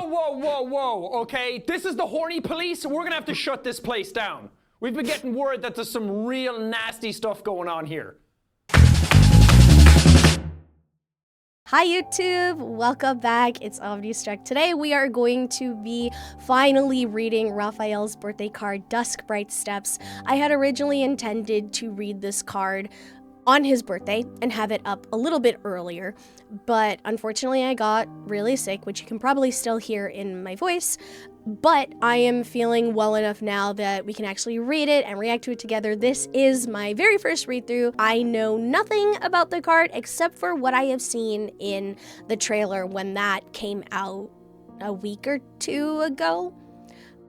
Whoa, okay? This is the horny police, we're gonna have to shut this place down. We've been getting word that there's some real nasty stuff going on here. Hi YouTube, welcome back, it's Omnistruck. Today we are going to be finally reading Rafayel's birthday card, Duskbright Steps. I had originally intended to read this card on his birthday and have it up a little bit earlier, but unfortunately I got really sick, which you can probably still hear in my voice, but I am feeling well enough now that we can actually read it and react to it together. This is my very first read through. I know nothing about the card except for what I have seen in the trailer when that came out a week or two ago.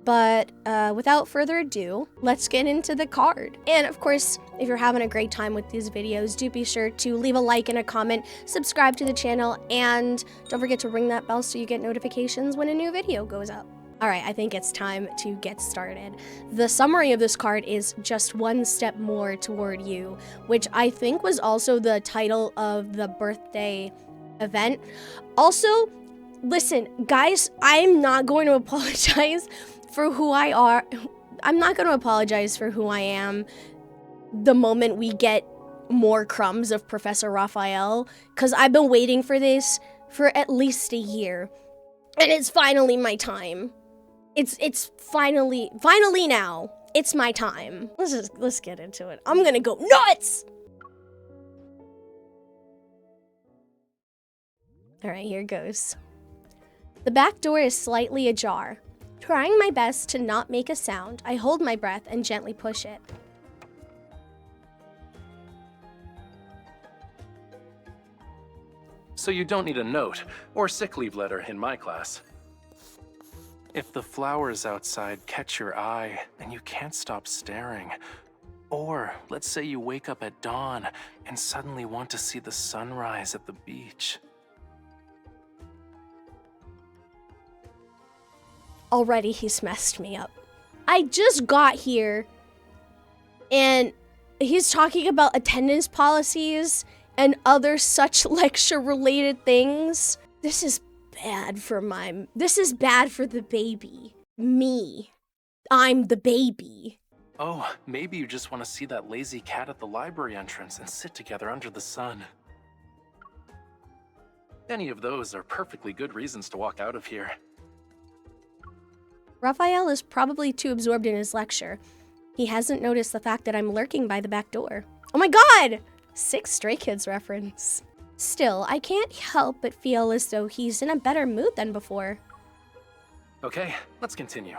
But without further ado, let's get into the card. And of course, if you're having a great time with these videos, do be sure to leave a like and a comment, subscribe to the channel, and don't forget to ring that bell so you get notifications when a new video goes up. All right, I think it's time to get started. The summary of this card is Just One Step More Toward You, which I think was also the title of the birthday event. Also, listen, guys, I'm not going to apologize for who I are. I'm not going to apologize for who I am the moment we get more crumbs of Professor Rafayel, because I've been waiting for this for at least a year, and it's finally my time. It's finally now. It's my time. Let's get into it. I'm gonna go nuts! All right, here goes. The back door is slightly ajar. Trying my best to not make a sound, I hold my breath and gently push it. So you don't need a note or sick leave letter in my class. If the flowers outside catch your eye and you can't stop staring, or let's say you wake up at dawn and suddenly want to see the sunrise at the beach. Already he's messed me up. I just got here and he's talking about attendance policies and other such lecture-related things. This is bad for the baby. Me. I'm the baby. Oh, maybe you just want to see that lazy cat at the library entrance and sit together under the sun. Any of those are perfectly good reasons to walk out of here. Rafayel is probably too absorbed in his lecture. He hasn't noticed the fact that I'm lurking by the back door. Oh my god! 6 Stray Kids reference. Still, I can't help but feel as though he's in a better mood than before. Okay, let's continue.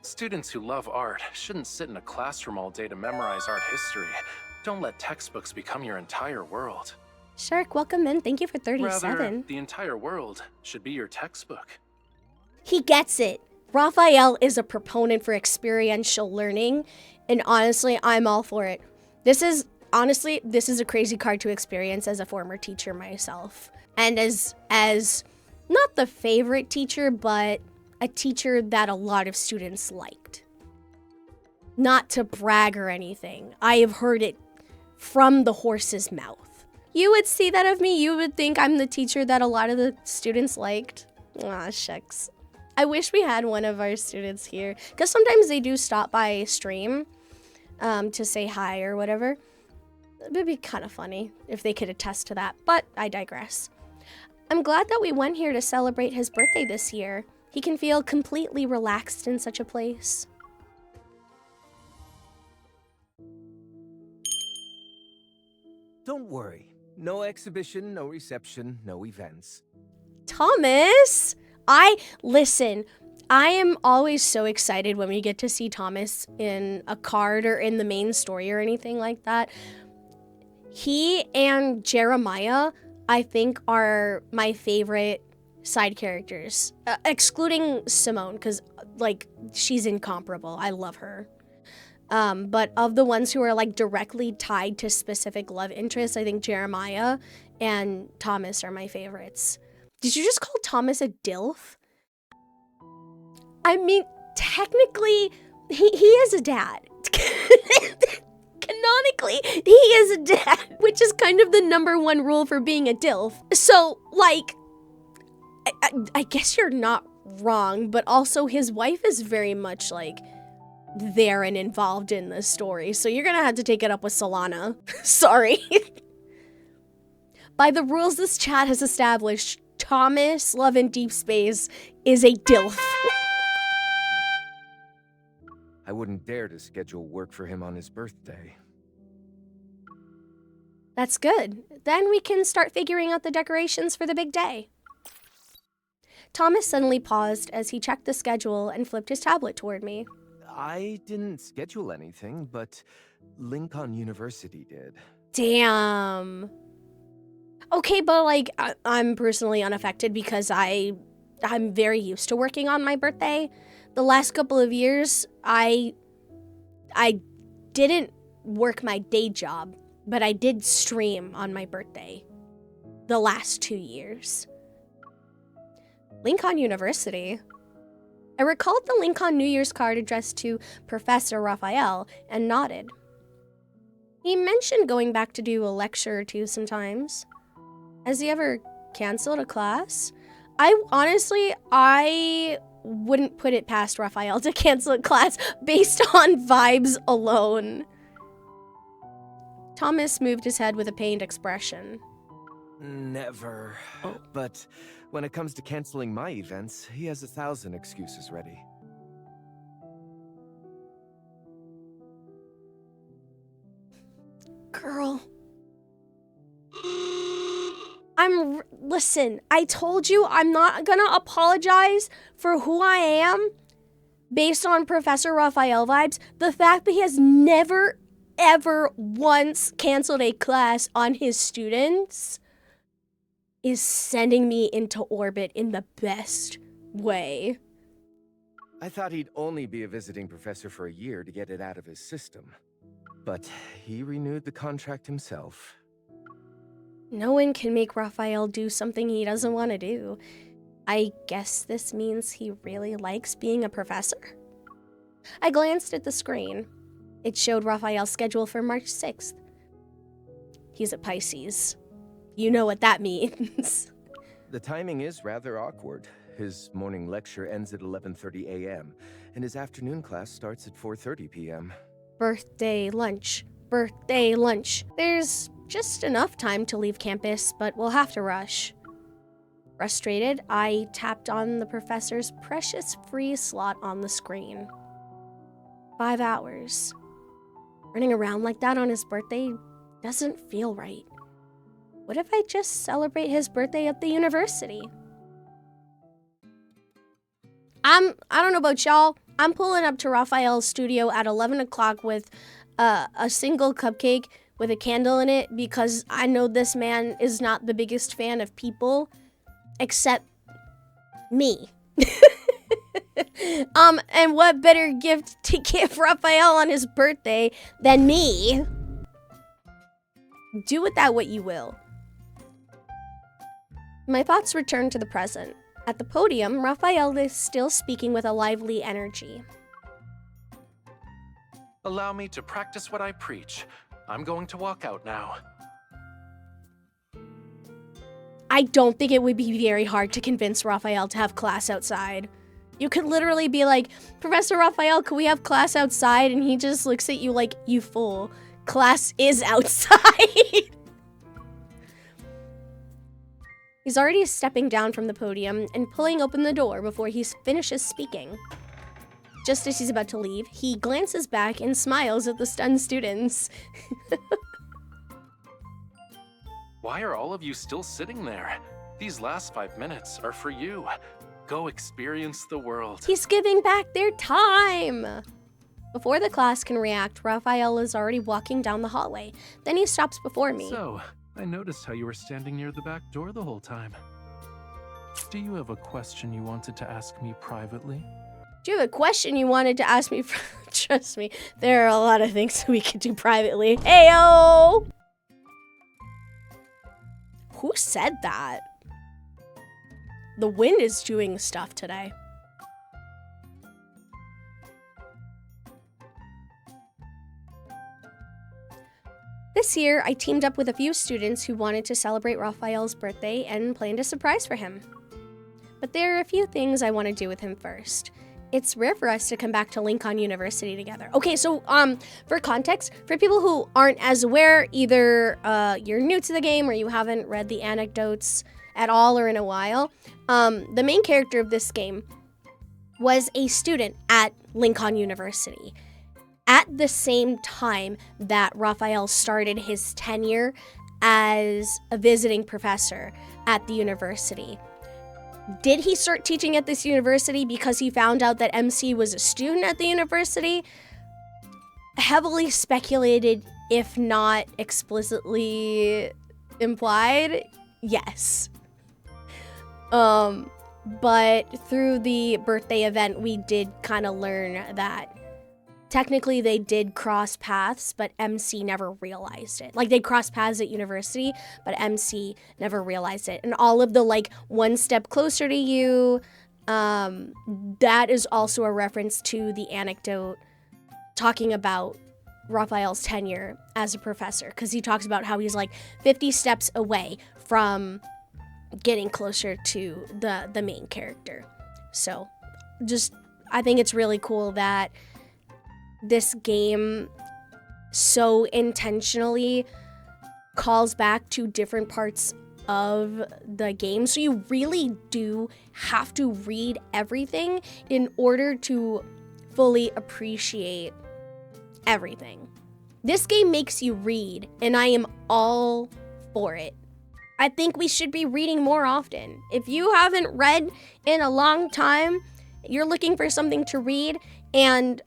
Students who love art shouldn't sit in a classroom all day to memorize art history. Don't let textbooks become your entire world. Shark, welcome in. Thank you for 37. Rather, the entire world should be your textbook. He gets it. Rafayel is a proponent for experiential learning, and honestly, I'm all for it. This is a crazy card to experience as a former teacher myself. And as not the favorite teacher, but a teacher that a lot of students liked. Not to brag or anything. I have heard it from the horse's mouth. You would see that of me. You would think I'm the teacher that a lot of the students liked. Aw, shucks. I wish we had one of our students here, because sometimes they do stop by stream to say hi or whatever. It would be kind of funny if they could attest to that, but I digress. I'm glad that we went here to celebrate his birthday this year. He can feel completely relaxed in such a place. Don't worry. No exhibition, no reception, no events. Thomas! Listen, I am always so excited when we get to see Thomas in a card or in the main story or anything like that. He and Jeremiah, I think, are my favorite side characters, excluding Simone, because, like, she's incomparable. I love her. But of the ones who are, like, directly tied to specific love interests, I think Jeremiah and Thomas are my favorites. Did you just call Thomas a DILF? I mean, technically, he is a dad. Canonically, he is a dad, which is kind of the #1 rule for being a DILF. So, like, I guess you're not wrong, but also his wife is very much like there and involved in this story, so you're gonna have to take it up with Solana. Sorry. By the rules this chat has established, Thomas Love in Deepspace is a DILF. I wouldn't dare to schedule work for him on his birthday. That's good. Then we can start figuring out the decorations for the big day. Thomas suddenly paused as he checked the schedule and flipped his tablet toward me. I didn't schedule anything, but Lincoln University did. Damn. Okay, but like, I'm personally unaffected because I'm very used to working on my birthday. The last couple of years, I didn't work my day job, but I did stream on my birthday. The last 2 years. Lincoln University. I recalled the Lincoln New Year's card addressed to Professor Rafayel and nodded. He mentioned going back to do a lecture or two sometimes. Has he ever canceled a class? I wouldn't put it past Rafayel to cancel a class based on vibes alone. Thomas moved his head with a pained expression. Never. But when it comes to canceling my events, he has 1,000 excuses ready. Girl. Listen, I told you I'm not gonna apologize for who I am based on Professor Rafayel vibes. The fact that he has never, ever once canceled a class on his students is sending me into orbit in the best way. I thought he'd only be a visiting professor for a year to get it out of his system. But he renewed the contract himself. No one can make Rafayel do something he doesn't want to do. I guess this means he really likes being a professor? I glanced at the screen. It showed Rafayel's schedule for March 6th. He's a Pisces. You know what that means. The timing is rather awkward. His morning lecture ends at 11:30 a.m., and his afternoon class starts at 4:30 p.m. Birthday lunch. Birthday lunch. There's just enough time to leave campus, but we'll have to rush. Frustrated, I tapped on the professor's precious free slot on the screen. 5 hours. Running around like that on his birthday doesn't feel right. What if I just celebrate his birthday at the university? I don't know about y'all. I'm pulling up to Rafayel's studio at 11 o'clock with a single cupcake with a candle in it because I know this man is not the biggest fan of people except me. And what better gift to give Rafayel on his birthday than me? Do with that what you will. My thoughts returned to the present. At the podium, Rafayel is still speaking with a lively energy. Allow me to practice what I preach. I'm going to walk out now. I don't think it would be very hard to convince Rafayel to have class outside. You could literally be like, Professor Rafayel, can we have class outside? And he just looks at you like, you fool. Class is outside. He's already stepping down from the podium and pulling open the door before he finishes speaking. Just as he's about to leave, he glances back and smiles at the stunned students. Why are all of you still sitting there? These last 5 minutes are for you. Go experience the world. He's giving back their time. Before the class can react, Rafayel is already walking down the hallway. Then he stops before me. So, I noticed how you were standing near the back door the whole time. Do you have a question you wanted to ask me privately? Do you have a question you wanted to ask me? Trust me, there are a lot of things we could do privately. Heyo! Who said that? The wind is doing stuff today. This year, I teamed up with a few students who wanted to celebrate Rafayel's birthday and planned a surprise for him. But there are a few things I want to do with him first. It's rare for us to come back to Lincoln University together. Okay, so for context, for people who aren't as aware, either you're new to the game or you haven't read the anecdotes at all or in a while, the main character of this game was a student at Lincoln University at the same time that Rafayel started his tenure as a visiting professor at the university. Did he start teaching at this university because he found out that MC was a student at the university? Heavily speculated, if not explicitly implied, yes. But through the birthday event, we did kind of learn that technically they did cross paths, but MC never realized it. Like, they crossed paths at university, but MC never realized it. And all of the, like, one step closer to you, that is also a reference to the anecdote talking about Rafayel's tenure as a professor, because he talks about how he's, like, 50 steps away from getting closer to the main character. So, I think it's really cool that this game so intentionally calls back to different parts of the game. So you really do have to read everything in order to fully appreciate everything. This game makes you read, and I am all for it. I think we should be reading more often. If you haven't read in a long time, you're looking for something to read, and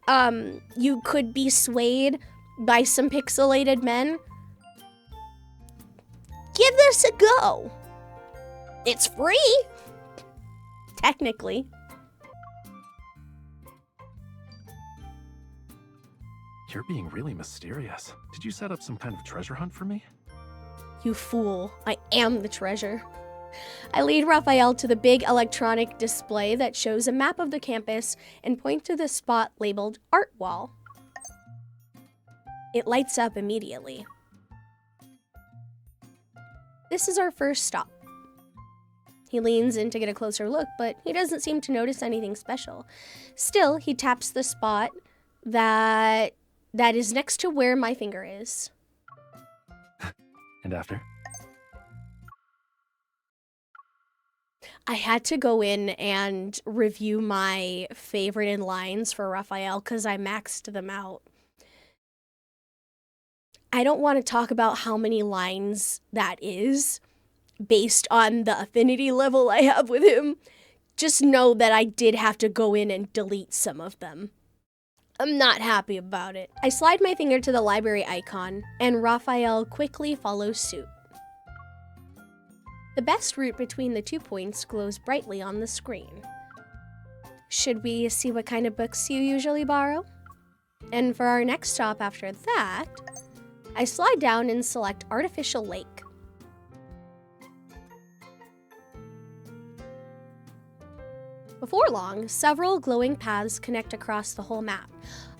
you could be swayed by some pixelated men, give this a go. It's free, technically. You're being really mysterious. Did you set up some kind of treasure hunt for me? You fool, I am the treasure. I lead Rafayel to the big electronic display that shows a map of the campus and point to the spot labeled Art Wall. It lights up immediately. This is our first stop. He leans in to get a closer look, but he doesn't seem to notice anything special. Still, he taps the spot that is next to where my finger is. And after? I had to go in and review my favorite in lines for Rafayel because I maxed them out. I don't want to talk about how many lines that is based on the affinity level I have with him. Just know that I did have to go in and delete some of them. I'm not happy about it. I slide my finger to the library icon, and Rafayel quickly follows suit. The best route between the 2 points glows brightly on the screen. Should we see what kind of books you usually borrow? And for our next stop after that, I slide down and select Artificial Lake. Before long, several glowing paths connect across the whole map.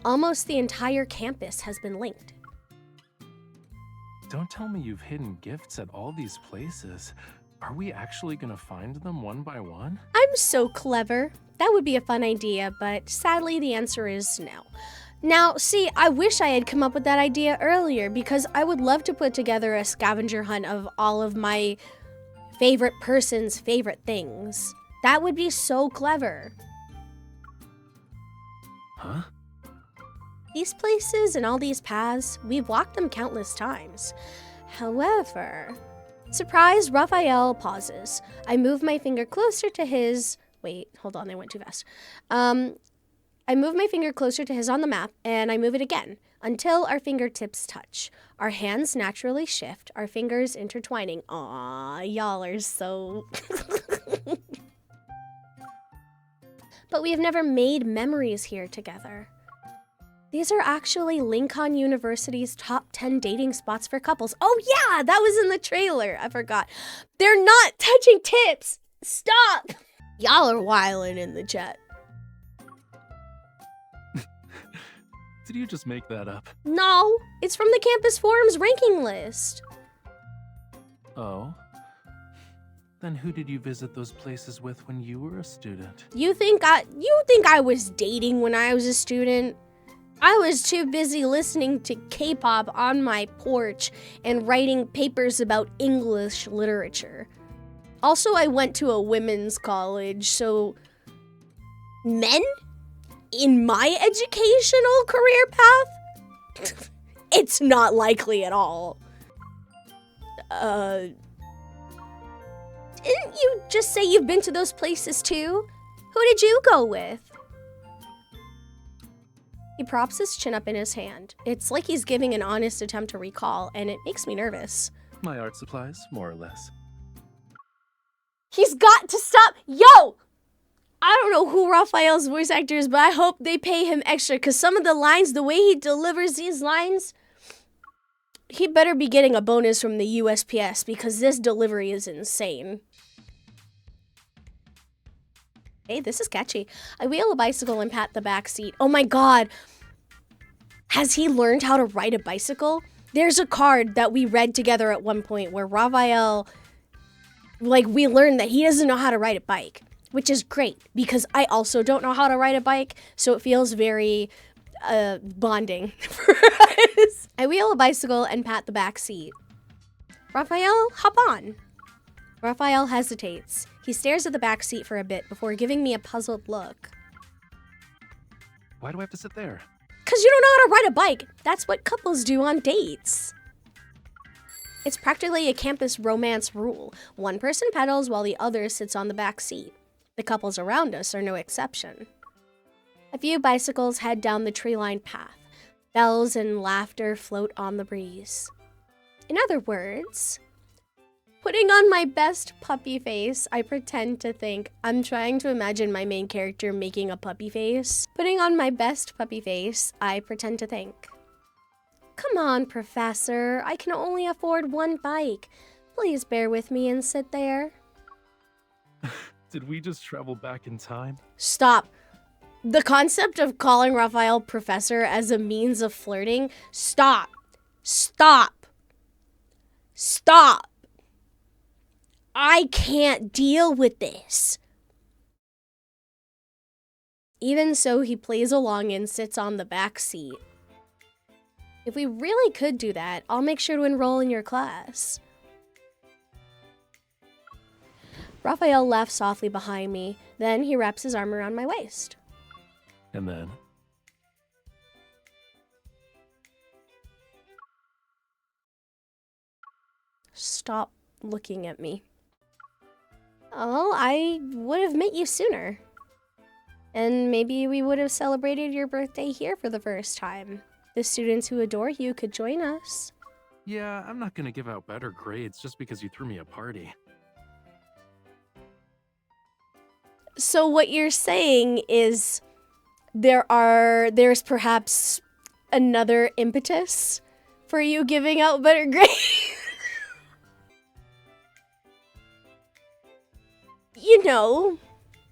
Almost the entire campus has been linked. Don't tell me you've hidden gifts at all these places. Are we actually gonna find them one by one? I'm so clever. That would be a fun idea, but sadly the answer is no. Now, see, I wish I had come up with that idea earlier because I would love to put together a scavenger hunt of all of my favorite person's favorite things. That would be so clever. Huh? These places and all these paths, we've walked them countless times. However, surprised, Rafayel pauses. I move my finger closer to his... Wait, hold on, I went too fast. I move my finger closer to his on the map, and I move it again, until our fingertips touch. Our hands naturally shift, our fingers intertwining. Aw, y'all are so... But we have never made memories here together. These are actually Lincoln University's top 10 dating spots for couples. Oh yeah, that was in the trailer. I forgot. They're not touching tips. Stop. Y'all are wildin' in the chat. Did you just make that up? No, it's from the Campus Forum's ranking list. Oh. Then who did you visit those places with when you were a student? You think I was dating when I was a student? I was too busy listening to K-pop on my porch and writing papers about English literature. Also, I went to a women's college, so men in my educational career path? It's not likely at all. Didn't you just say you've been to those places too? Who did you go with? He props his chin up in his hand. It's like he's giving an honest attempt to recall, and it makes me nervous. My art supplies, more or less. He's got to stop. Yo! I don't know who Rafayel's voice actor is, but I hope they pay him extra, because some of the lines, the way he delivers these lines, he better be getting a bonus from the USPS, because this delivery is insane. Hey, this is catchy. I wheel a bicycle and pat the back seat. Oh my god! Has he learned how to ride a bicycle? There's a card that we read together at one point where Rafayel, we learned that he doesn't know how to ride a bike, which is great because I also don't know how to ride a bike, so it feels very bonding for us. I wheel a bicycle and pat the back seat. Rafayel, hop on. Rafayel hesitates. He stares at the back seat for a bit before giving me a puzzled look. Why do I have to sit there? 'Cause you don't know how to ride a bike. That's what couples do on dates. It's practically a campus romance rule. One person pedals while the other sits on the back seat. The couples around us are no exception. A few bicycles head down the tree-lined path. Bells and laughter float on the breeze. In other words, putting on my best puppy face, I pretend to think. I'm trying to imagine my main character making a puppy face. Putting on my best puppy face, I pretend to think. Come on, Professor. I can only afford one bike. Please bear with me and sit there. Did we just travel back in time? Stop. The concept of calling Rafayel Professor as a means of flirting, stop. Stop. Stop. I can't deal with this. Even so, he plays along and sits on the back seat. If we really could do that, I'll make sure to enroll in your class. Rafayel laughs softly behind me. Then he wraps his arm around my waist. And then? Stop looking at me. Oh, I would have met you sooner. And maybe we would have celebrated your birthday here for the first time. The students who adore you could join us. Yeah, I'm not gonna give out better grades just because you threw me a party. So what you're saying is there's perhaps another impetus for you giving out better grades? You know,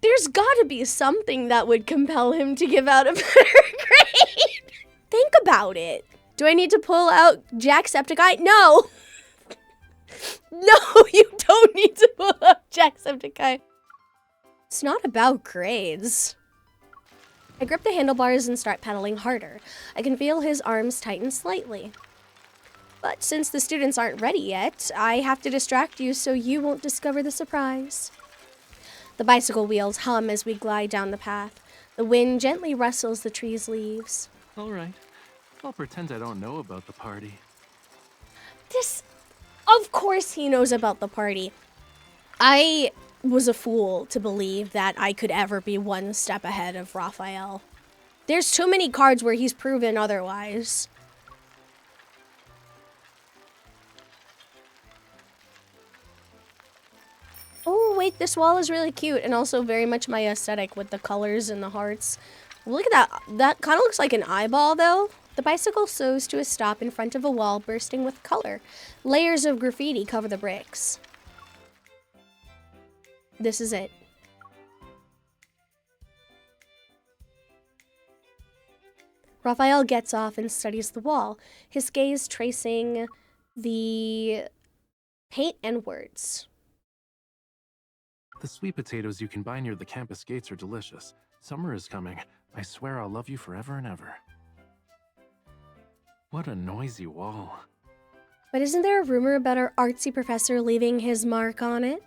there's gotta be something that would compel him to give out a better grade. Think about it. Do I need to pull out Jacksepticeye? No. No, you don't need to pull out Jacksepticeye. It's not about grades. I grip the handlebars and start pedaling harder. I can feel his arms tighten slightly. But since the students aren't ready yet, I have to distract you so you won't discover the surprise. The bicycle wheels hum as we glide down the path. The wind gently rustles the tree's leaves. All right. I'll pretend I don't know about the party. Of course he knows about the party. I was a fool to believe that I could ever be one step ahead of Rafayel. There's too many cards where he's proven otherwise. Oh, wait, this wall is really cute and also very much my aesthetic with the colors and the hearts. Look at that. That kind of looks like an eyeball, though. The bicycle slows to a stop in front of a wall bursting with color. Layers of graffiti cover the bricks. This is it. Rafayel gets off and studies the wall, his gaze tracing the paint and words. The sweet potatoes you can buy near the campus gates are delicious. Summer is coming. I swear I'll love you forever and ever. What a noisy wall. But isn't there a rumor about our artsy professor leaving his mark on it?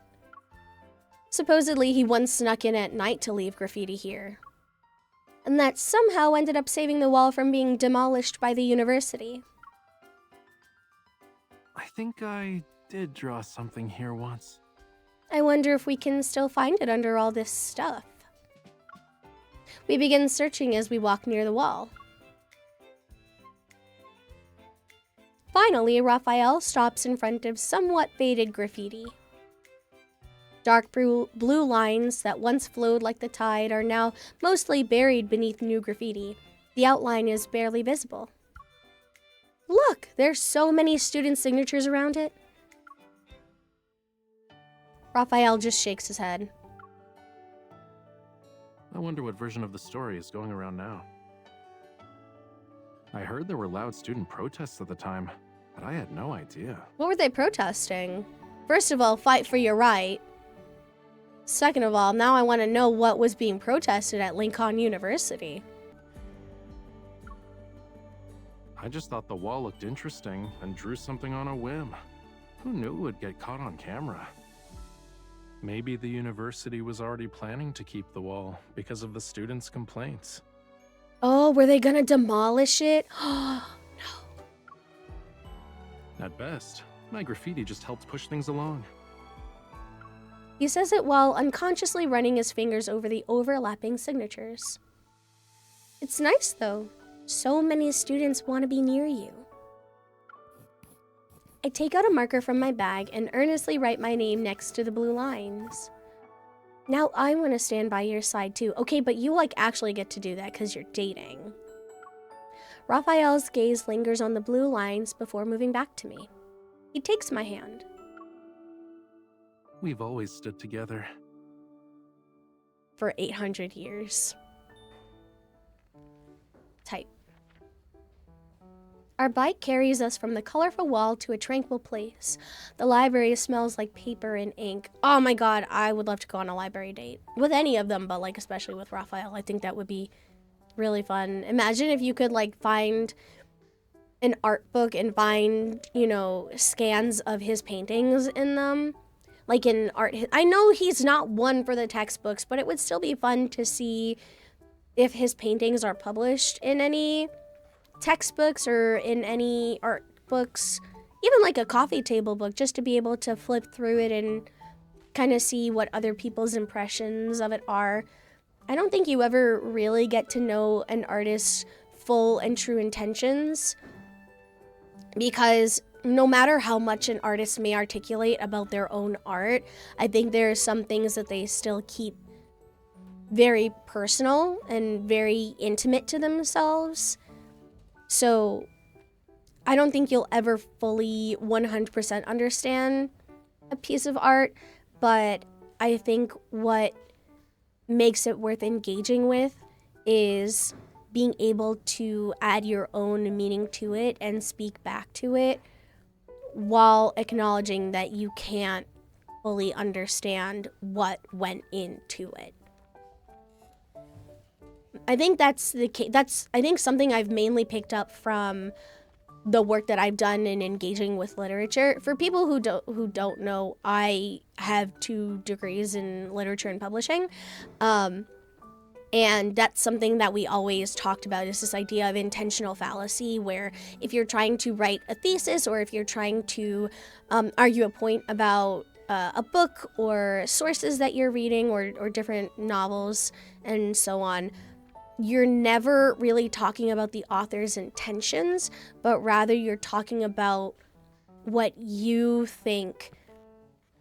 Supposedly, he once snuck in at night to leave graffiti here. And that somehow ended up saving the wall from being demolished by the university. I think I did draw something here once. I wonder if we can still find it under all this stuff. We begin searching as we walk near the wall. Finally, Raphael stops in front of somewhat faded graffiti. Dark blue lines that once flowed like the tide are now mostly buried beneath new graffiti. The outline is barely visible. Look, there's so many student signatures around it. Raphael just shakes his head. I wonder what version of the story is going around now. I heard there were loud student protests at the time, but I had no idea. What were they protesting? First of all, fight for your right. Second of all, now I want to know what was being protested at Lincoln University. I just thought the wall looked interesting and drew something on a whim. Who knew it would get caught on camera? Maybe the university was already planning to keep the wall because of the students' complaints. Oh, were they gonna demolish it? No. At best, my graffiti just helped push things along. He says it while unconsciously running his fingers over the overlapping signatures. It's nice, though. So many students want to be near you. I take out a marker from my bag and earnestly write my name next to the blue lines. Now I want to stand by your side, too. Okay, but you, actually get to do that because you're dating. Raphael's gaze lingers on the blue lines before moving back to me. He takes my hand. We've always stood together. For 800 years. Type. Our bike carries us from the colorful wall to a tranquil place. The library smells like paper and ink. Oh my god, I would love to go on a library date. With any of them, but especially with Raphael. I think that would be really fun. Imagine if you could find an art book and find, scans of his paintings in them. In art, I know he's not one for the textbooks, but it would still be fun to see if his paintings are published in any textbooks or in any art books, even a coffee table book, just to be able to flip through it and kind of see what other people's impressions of it are. I don't think you ever really get to know an artist's full and true intentions, because no matter how much an artist may articulate about their own art, I think there are some things that they still keep very personal and very intimate to themselves. So I don't think you'll ever fully 100% understand a piece of art, but I think what makes it worth engaging with is being able to add your own meaning to it and speak back to it, while acknowledging that you can't fully understand what went into it. I think that's the case. That's, I think, something I've mainly picked up from the work that I've done in engaging with literature. For people who don't know, I have 2 degrees in literature and publishing. And that's something that we always talked about, is this idea of intentional fallacy, where if you're trying to write a thesis, or if you're trying to argue a point about a book or sources that you're reading, or different novels and so on, you're never really talking about the author's intentions, but rather you're talking about what you think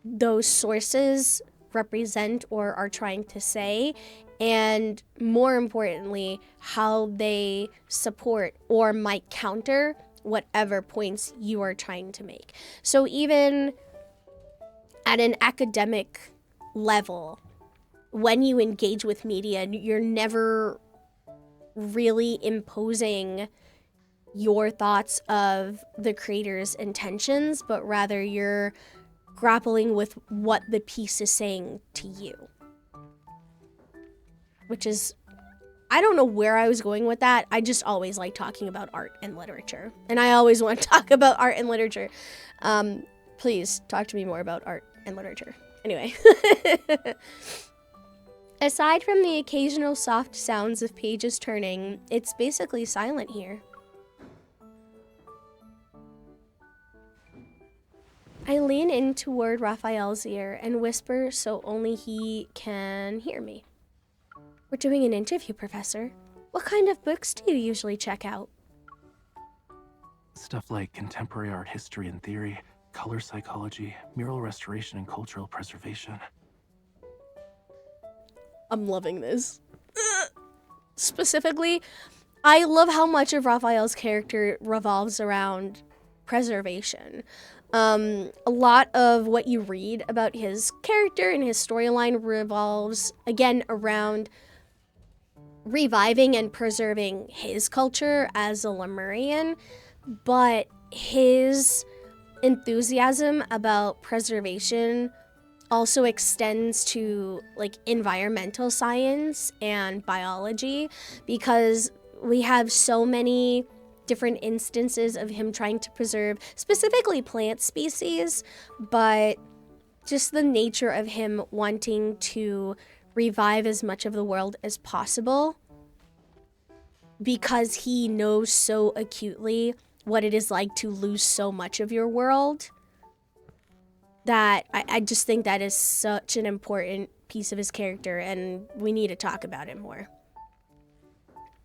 those sources represent or are trying to say, and more importantly, how they support or might counter whatever points you are trying to make. So even at an academic level, when you engage with media, you're never really imposing your thoughts of the creator's intentions, but rather you're grappling with what the piece is saying to you. Which is, I don't know where I was going with that. I just always like talking about art and literature. And I always want to talk about art and literature. Please talk to me more about art and literature. Anyway. Aside from the occasional soft sounds of pages turning, it's basically silent here. I lean in toward Raphael's ear and whisper so only he can hear me. We're doing an interview, Professor. What kind of books do you usually check out? Stuff like contemporary art history and theory, color psychology, mural restoration and cultural preservation. I'm loving this. Specifically, I love how much of Raphael's character revolves around preservation. A lot of what you read about his character and his storyline revolves, again, around reviving and preserving his culture as a Lemurian, but his enthusiasm about preservation also extends to like environmental science and biology, because we have so many different instances of him trying to preserve specifically plant species, but just the nature of him wanting to revive as much of the world as possible, because he knows so acutely what it is like to lose so much of your world, that I just think that is such an important piece of his character, and we need to talk about it more.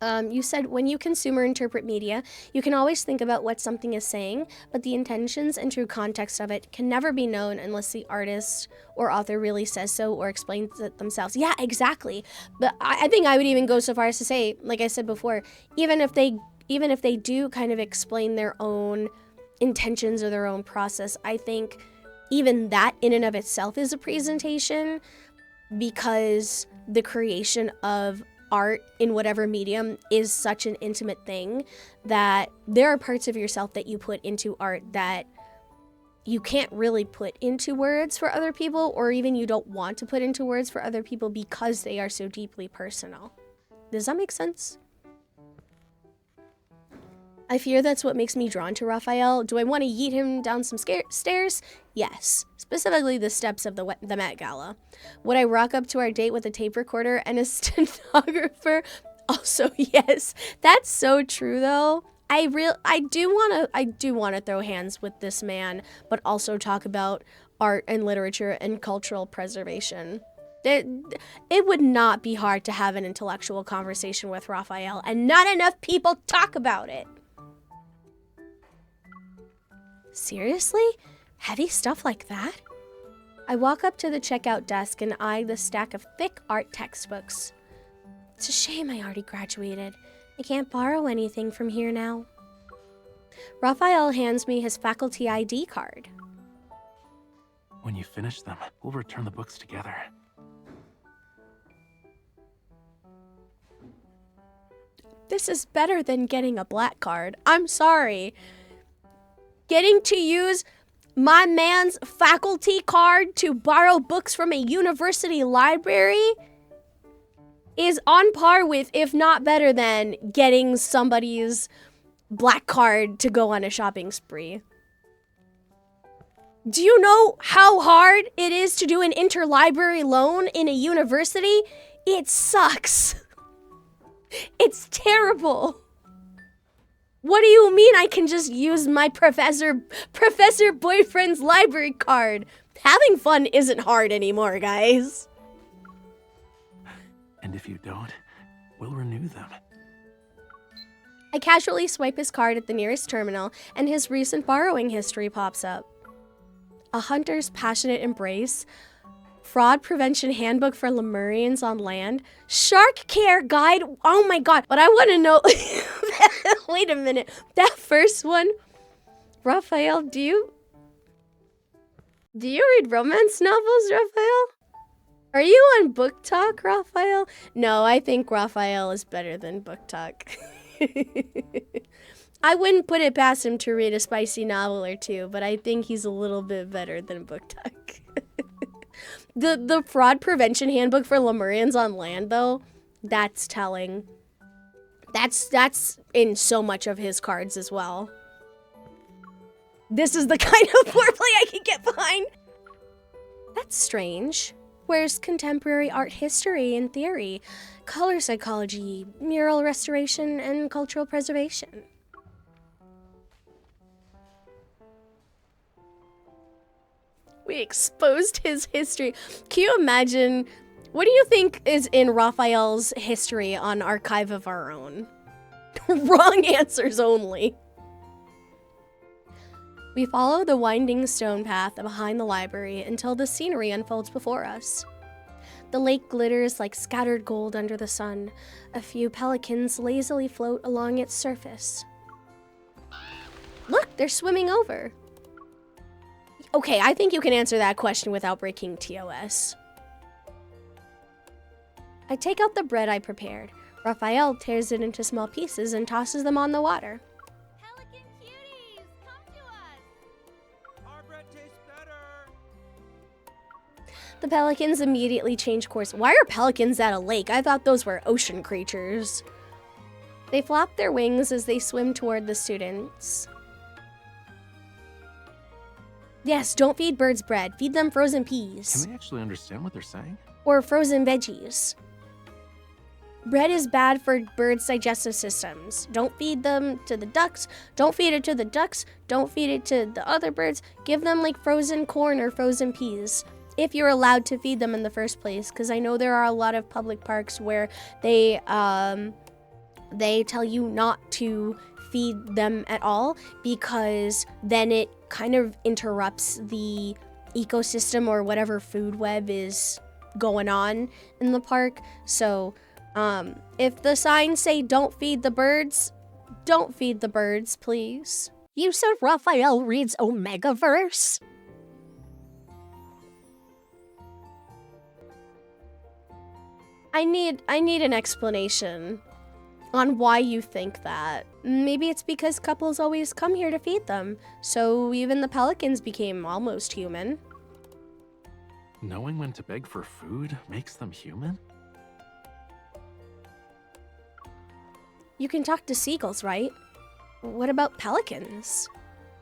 You said when you consume or interpret media, you can always think about what something is saying, but the intentions and true context of it can never be known unless the artist or author really says so or explains it themselves. Yeah, exactly. But I think I would even go so far as to say, like I said before, even if they do kind of explain their own intentions or their own process, I think even that in and of itself is a presentation, because the creation of art in whatever medium is such an intimate thing that there are parts of yourself that you put into art that you can't really put into words for other people, or even you don't want to put into words for other people because they are so deeply personal. Does that make sense? I fear that's what makes me drawn to Raphael. Do I want to yeet him down some stairs? Yes. Specifically the steps of the Met Gala. Would I rock up to our date with a tape recorder and a stenographer? Also, yes. That's so true, though. I do want to throw hands with this man, but also talk about art and literature and cultural preservation. It would not be hard to have an intellectual conversation with Raphael, and not enough people talk about it. Seriously? Heavy stuff like that? I walk up to the checkout desk and eye the stack of thick art textbooks. It's a shame I already graduated. I can't borrow anything from here now. Raphael hands me his faculty ID card. When you finish them, we'll return the books together. This is better than getting a black card. I'm sorry. Getting to use my man's faculty card to borrow books from a university library is on par with, if not better than, getting somebody's black card to go on a shopping spree. Do you know how hard it is to do an interlibrary loan in a university? It sucks. It's terrible. What do you mean I can just use my professor boyfriend's library card? Having fun isn't hard anymore, guys. And if you don't, we'll renew them. I casually swipe his card at the nearest terminal, and his recent borrowing history pops up. A Hunter's Passionate Embrace, Fraud Prevention Handbook for Lemurians on Land, Shark Care Guide. Oh my god, but I want to know. Wait a minute. That first one, Raphael, do you read romance novels, Raphael? Are you on Book Talk, Raphael? No, I think Raphael is better than Book Talk. I wouldn't put it past him to read a spicy novel or two, but I think he's a little bit better than Book Tech. The fraud prevention handbook for Lemurians on land, though, that's telling. That's in so much of his cards as well. This is the kind of foreplay I can get behind. That's strange. Where's contemporary art history and theory, color psychology, mural restoration, and cultural preservation? We exposed his history. Can you imagine? What do you think is in Rafayel's history on Archive of Our Own? Wrong answers only. We follow the winding stone path behind the library until the scenery unfolds before us. The lake glitters like scattered gold under the sun. A few pelicans lazily float along its surface. Look, they're swimming over. Okay, I think you can answer that question without breaking TOS. I take out the bread I prepared. Raphael tears it into small pieces and tosses them on the water. Pelican cuties, come to us! Our bread tastes better. The pelicans immediately change course. Why are pelicans at a lake? I thought those were ocean creatures. They flap their wings as they swim toward the students. Yes, don't feed birds bread. Feed them frozen peas. Can they actually understand what they're saying? Or frozen veggies. Bread is bad for birds' digestive systems. Don't feed them to the ducks. Don't feed it to the ducks. Don't feed it to the other birds. Give them like frozen corn or frozen peas. If you're allowed to feed them in the first place. Because I know there are a lot of public parks where they tell you not to feed them at all. Because then it kind of interrupts the ecosystem or whatever food web is going on in the park. So if the signs say don't feed the birds, don't feed the birds, please. You said Raphael reads Omegaverse? I need an explanation on why you think that. Maybe it's because couples always come here to feed them, so even the pelicans became almost human. Knowing when to beg for food makes them human? You can talk to seagulls, right? What about pelicans?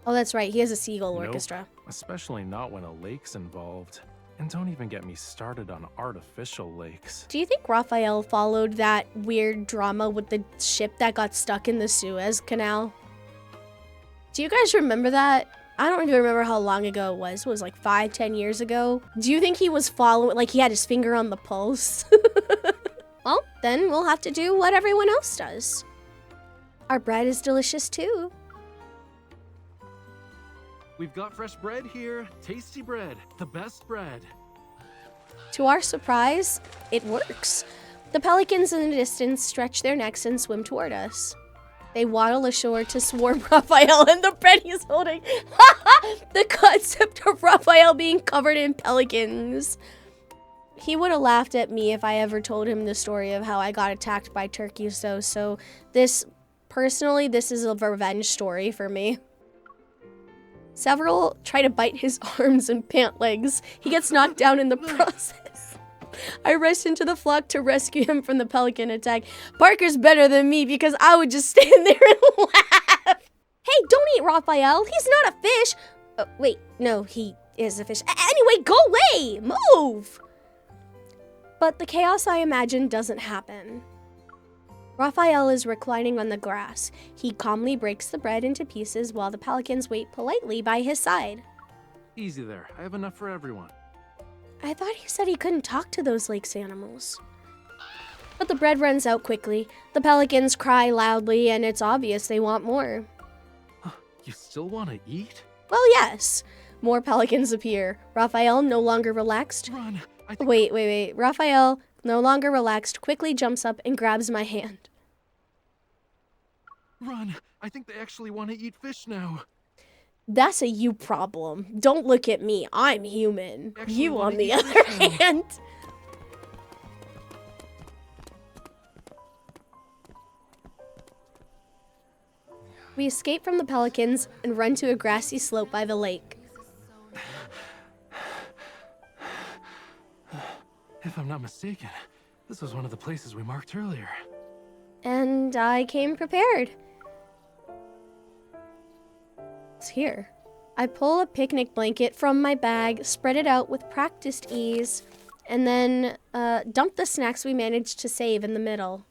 Oh, that's right, he has a seagull Nope. orchestra. Especially not when a lake's involved. And don't even get me started on artificial lakes. Do you think Raphael followed that weird drama with the ship that got stuck in the Suez Canal? Do you guys remember that? I don't even remember how long ago it was. It was like 5-10 years ago. Do you think he was following, like he had his finger on the pulse? Well, then we'll have to do what everyone else does. Our bread is delicious too. We've got fresh bread here. Tasty bread. The best bread. To our surprise, it works. The pelicans in the distance stretch their necks and swim toward us. They waddle ashore to swarm Raphael and the bread he's holding. The concept of Raphael being covered in pelicans. He would have laughed at me if I ever told him the story of how I got attacked by turkeys though, so personally, this is a revenge story for me. Several try to bite his arms and pant legs. He gets knocked down in the process. I rush into the flock to rescue him from the pelican attack. Parker's better than me because I would just stand there and laugh. Hey, don't eat Raphael. He's not a fish. Wait, no, he is a fish. Anyway, go away. Move. But the chaos I imagine doesn't happen. Raphael is reclining on the grass. He calmly breaks the bread into pieces while the pelicans wait politely by his side. Easy there. I have enough for everyone. I thought he said he couldn't talk to those lake's animals. But the bread runs out quickly. The pelicans cry loudly, and it's obvious they want more. You still want to eat? Well, yes. More pelicans appear. Raphael, no longer relaxed. Run. Wait. Raphael, no longer relaxed, quickly jumps up and grabs my hand. Run. I think they actually want to eat fish now. That's a you problem. Don't look at me. I'm human. Actually You, on wanna the eat other fish now. hand. We escape from the pelicans and run to a grassy slope by the lake. If I'm not mistaken, this was one of the places we marked earlier. And I came prepared. It's here. I pull a picnic blanket from my bag, spread it out with practiced ease, and then dump the snacks we managed to save in the middle.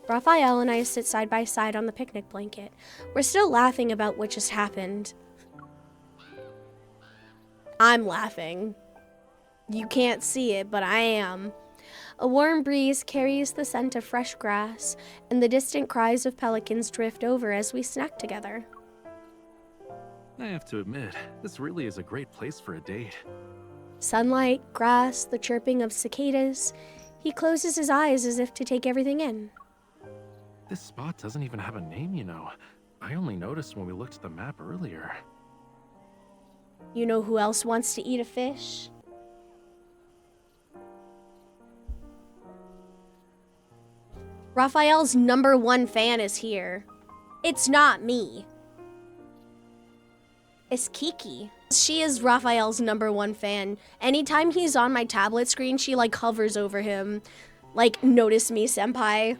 Raphael and I sit side by side on the picnic blanket. We're still laughing about what just happened. I'm laughing. You can't see it, but I am. A warm breeze carries the scent of fresh grass, and the distant cries of pelicans drift over as we snack together. I have to admit, this really is a great place for a date. Sunlight, grass, the chirping of cicadas. He closes his eyes as if to take everything in. This spot doesn't even have a name, you know. I only noticed when we looked at the map earlier. You know who else wants to eat a fish? Raphael's #1 fan is here. It's not me. It's Kiki. She is Raphael's #1 fan. Anytime he's on my tablet screen, she like hovers over him. Like, notice me, senpai.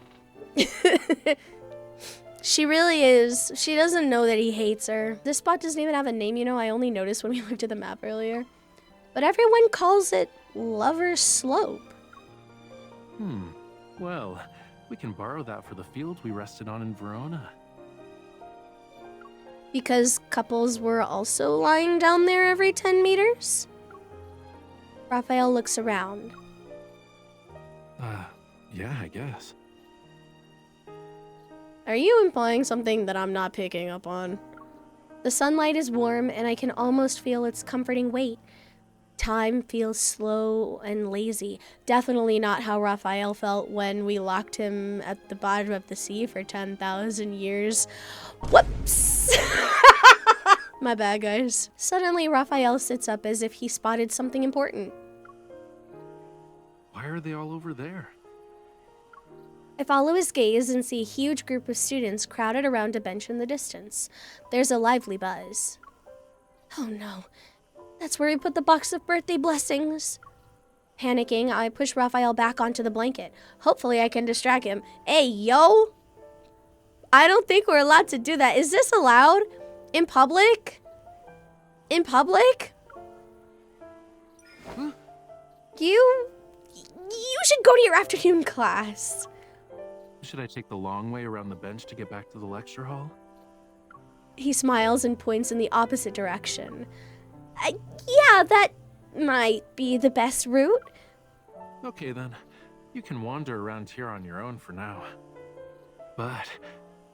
She really is. She doesn't know that he hates her. This spot doesn't even have a name, you know. I only noticed when we looked at the map earlier. But everyone calls it Lover's Slope. Well, we can borrow that for the field we rested on in Verona. Because couples were also lying down there every 10 meters? Raphael looks around. Yeah, I guess. Are you implying something that I'm not picking up on? The sunlight is warm and I can almost feel its comforting weight. Time feels slow and lazy. Definitely not how Raphael felt when we locked him at the bottom of the sea for 10,000 years. Whoops! My bad, guys. Suddenly, Raphael sits up as if he spotted something important. Why are they all over there? I follow his gaze and see a huge group of students crowded around a bench in the distance. There's a lively buzz. Oh no. That's where we put the box of birthday blessings. Panicking, I push Raphael back onto the blanket. Hopefully I can distract him. Hey, yo! I don't think we're allowed to do that. Is this allowed? In public? In public? Huh? You should go to your afternoon class. Should I take the long way around the bench to get back to the lecture hall? He smiles and points in the opposite direction. Yeah, that might be the best route. Okay then, you can wander around here on your own for now. But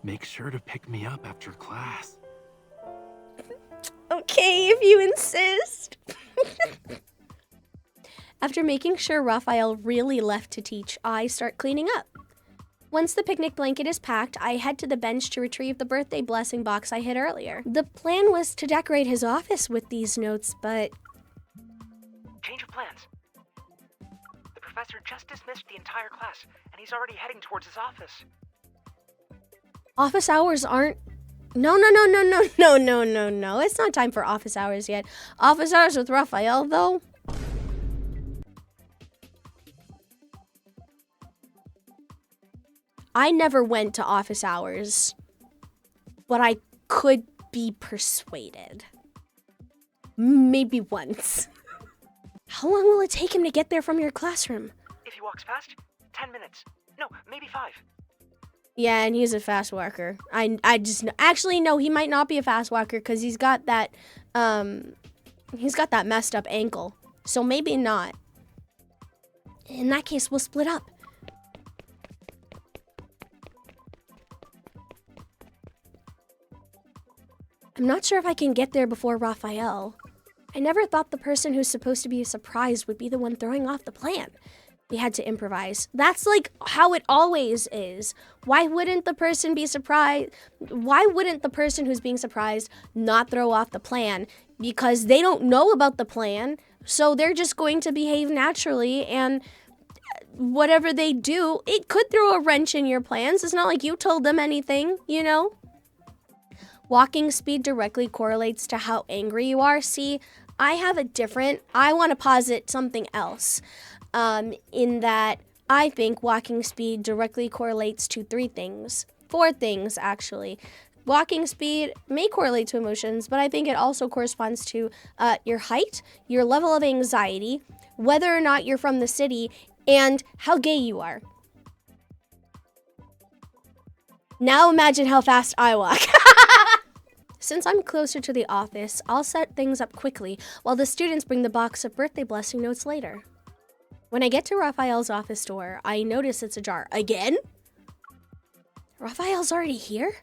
make sure to pick me up after class. Okay, if you insist. After making sure Raphael really left to teach, I start cleaning up. Once the picnic blanket is packed, I head to the bench to retrieve the birthday blessing box I hid earlier. The plan was to decorate his office with these notes, but... Change of plans. The professor just dismissed the entire class, and he's already heading towards his office. Office hours aren't... No. It's not time for office hours yet. Office hours with Raphael, though? I never went to office hours, but I could be persuaded. Maybe once. How long will it take him to get there from your classroom? If he walks fast, 10 minutes. No, maybe 5. Yeah, and he's a fast walker. I just actually no, he might not be a fast walker because he's got that messed up ankle. So maybe not. In that case, we'll split up. I'm not sure if I can get there before Raphael. I never thought the person who's supposed to be surprised would be the one throwing off the plan. We had to improvise. That's like how it always is. Why wouldn't the person be surprised? Why wouldn't the person who's being surprised not throw off the plan? Because they don't know about the plan, so they're just going to behave naturally, and whatever they do, it could throw a wrench in your plans. It's not like you told them anything, you know? Walking speed directly correlates to how angry you are. See, I have a different, I want to posit something else. In that I think walking speed directly correlates to 3 things. 4 things, actually. Walking speed may correlate to emotions, but I think it also corresponds to your height, your level of anxiety, whether or not you're from the city, and how gay you are. Now imagine how fast I walk. Since I'm closer to the office, I'll set things up quickly while the students bring the box of birthday blessing notes later. When I get to Raphael's office door, I notice it's ajar. Again? Raphael's already here?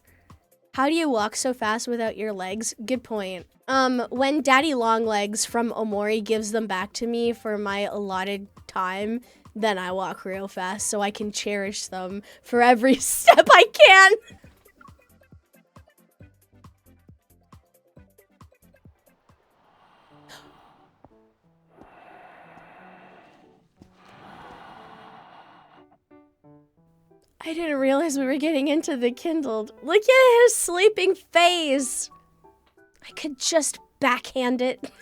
How do you walk so fast without your legs? Good point. When Daddy Longlegs from Omori gives them back to me for my allotted time, then I walk real fast so I can cherish them for every step I can. I didn't realize we were getting into the kindled. Look at his sleeping face. I could just backhand it.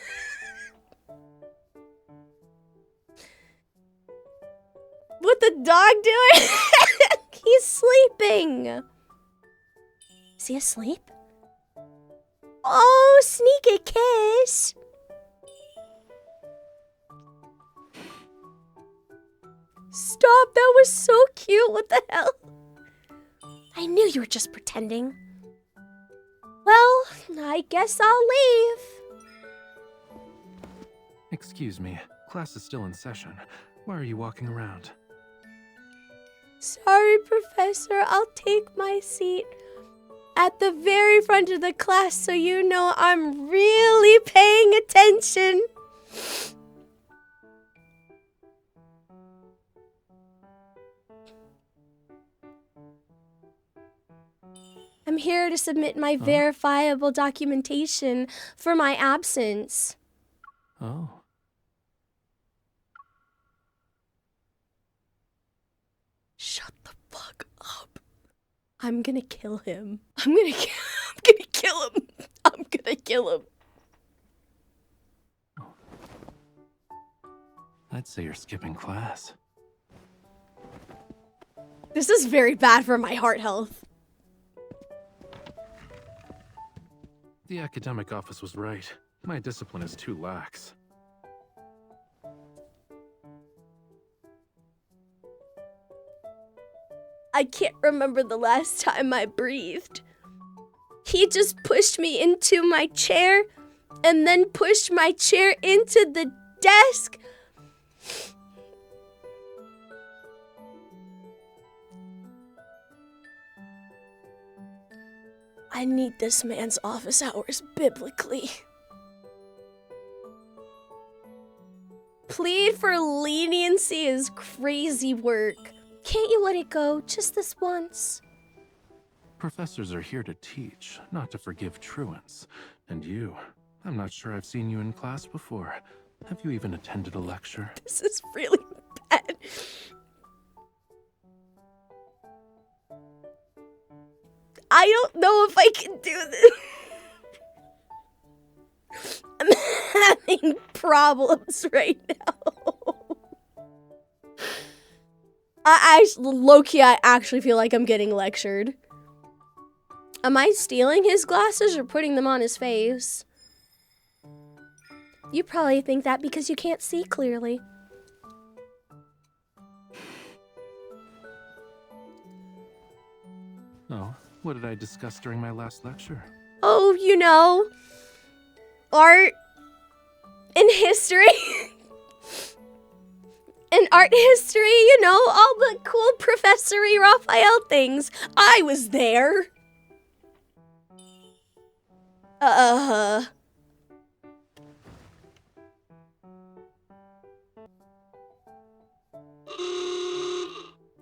What the dog doing? He's sleeping. Is he asleep? Oh, sneak a kiss. Stop, that was so cute. What the hell? I knew you were just pretending. Well, I guess I'll leave. Excuse me, class is still in session. Why are you walking around? Sorry, Professor. I'll take my seat at the very front of the class so you know I'm really paying attention. I'm here to submit my verifiable documentation for my absence. Oh. Shut the fuck up. I'm gonna kill him. I'm gonna kill him. I'm gonna kill him. I'd say you're skipping class. This is very bad for my heart health. The academic office was right. My discipline is too lax. I can't remember the last time I breathed. He just pushed me into my chair and then pushed my chair into the desk. I need this man's office hours biblically. Plead for leniency is crazy work. Can't you let it go just this once? Professors are here to teach, not to forgive truants. And you, I'm not sure I've seen you in class before. Have you even attended a lecture? This is really bad. I don't know if I can do this. I'm having problems right now. Low-key, I actually feel like I'm getting lectured. Am I stealing his glasses or putting them on his face? You probably think that because you can't see clearly. Oh, what did I discuss during my last lecture? Oh, you know, art and history. In art history, you know, all the cool Professor Rafayel things. I was there.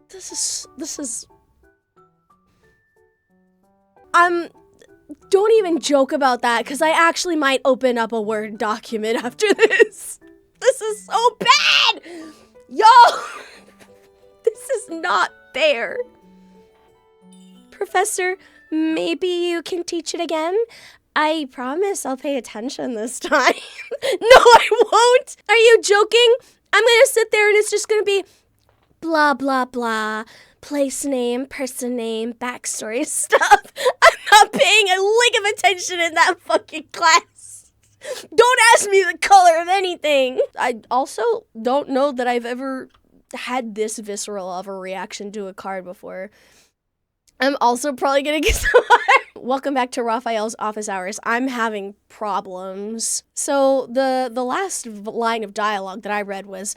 This is... Don't even joke about that, because I actually might open up a Word document after this. This is so bad! Yo! This is not fair. Professor, maybe you can teach it again? I promise I'll pay attention this time. No, I won't. Are you joking? I'm gonna sit there and it's just gonna be blah, blah, blah. Place name, person name, backstory stuff. I'm not paying a lick of attention in that fucking class. Don't ask me the color of anything. I also don't know that I've ever had this visceral of a reaction to a card before. I'm also probably gonna get some. Welcome back to Rafayel's office hours. I'm having problems. So the last line of dialogue that I read was,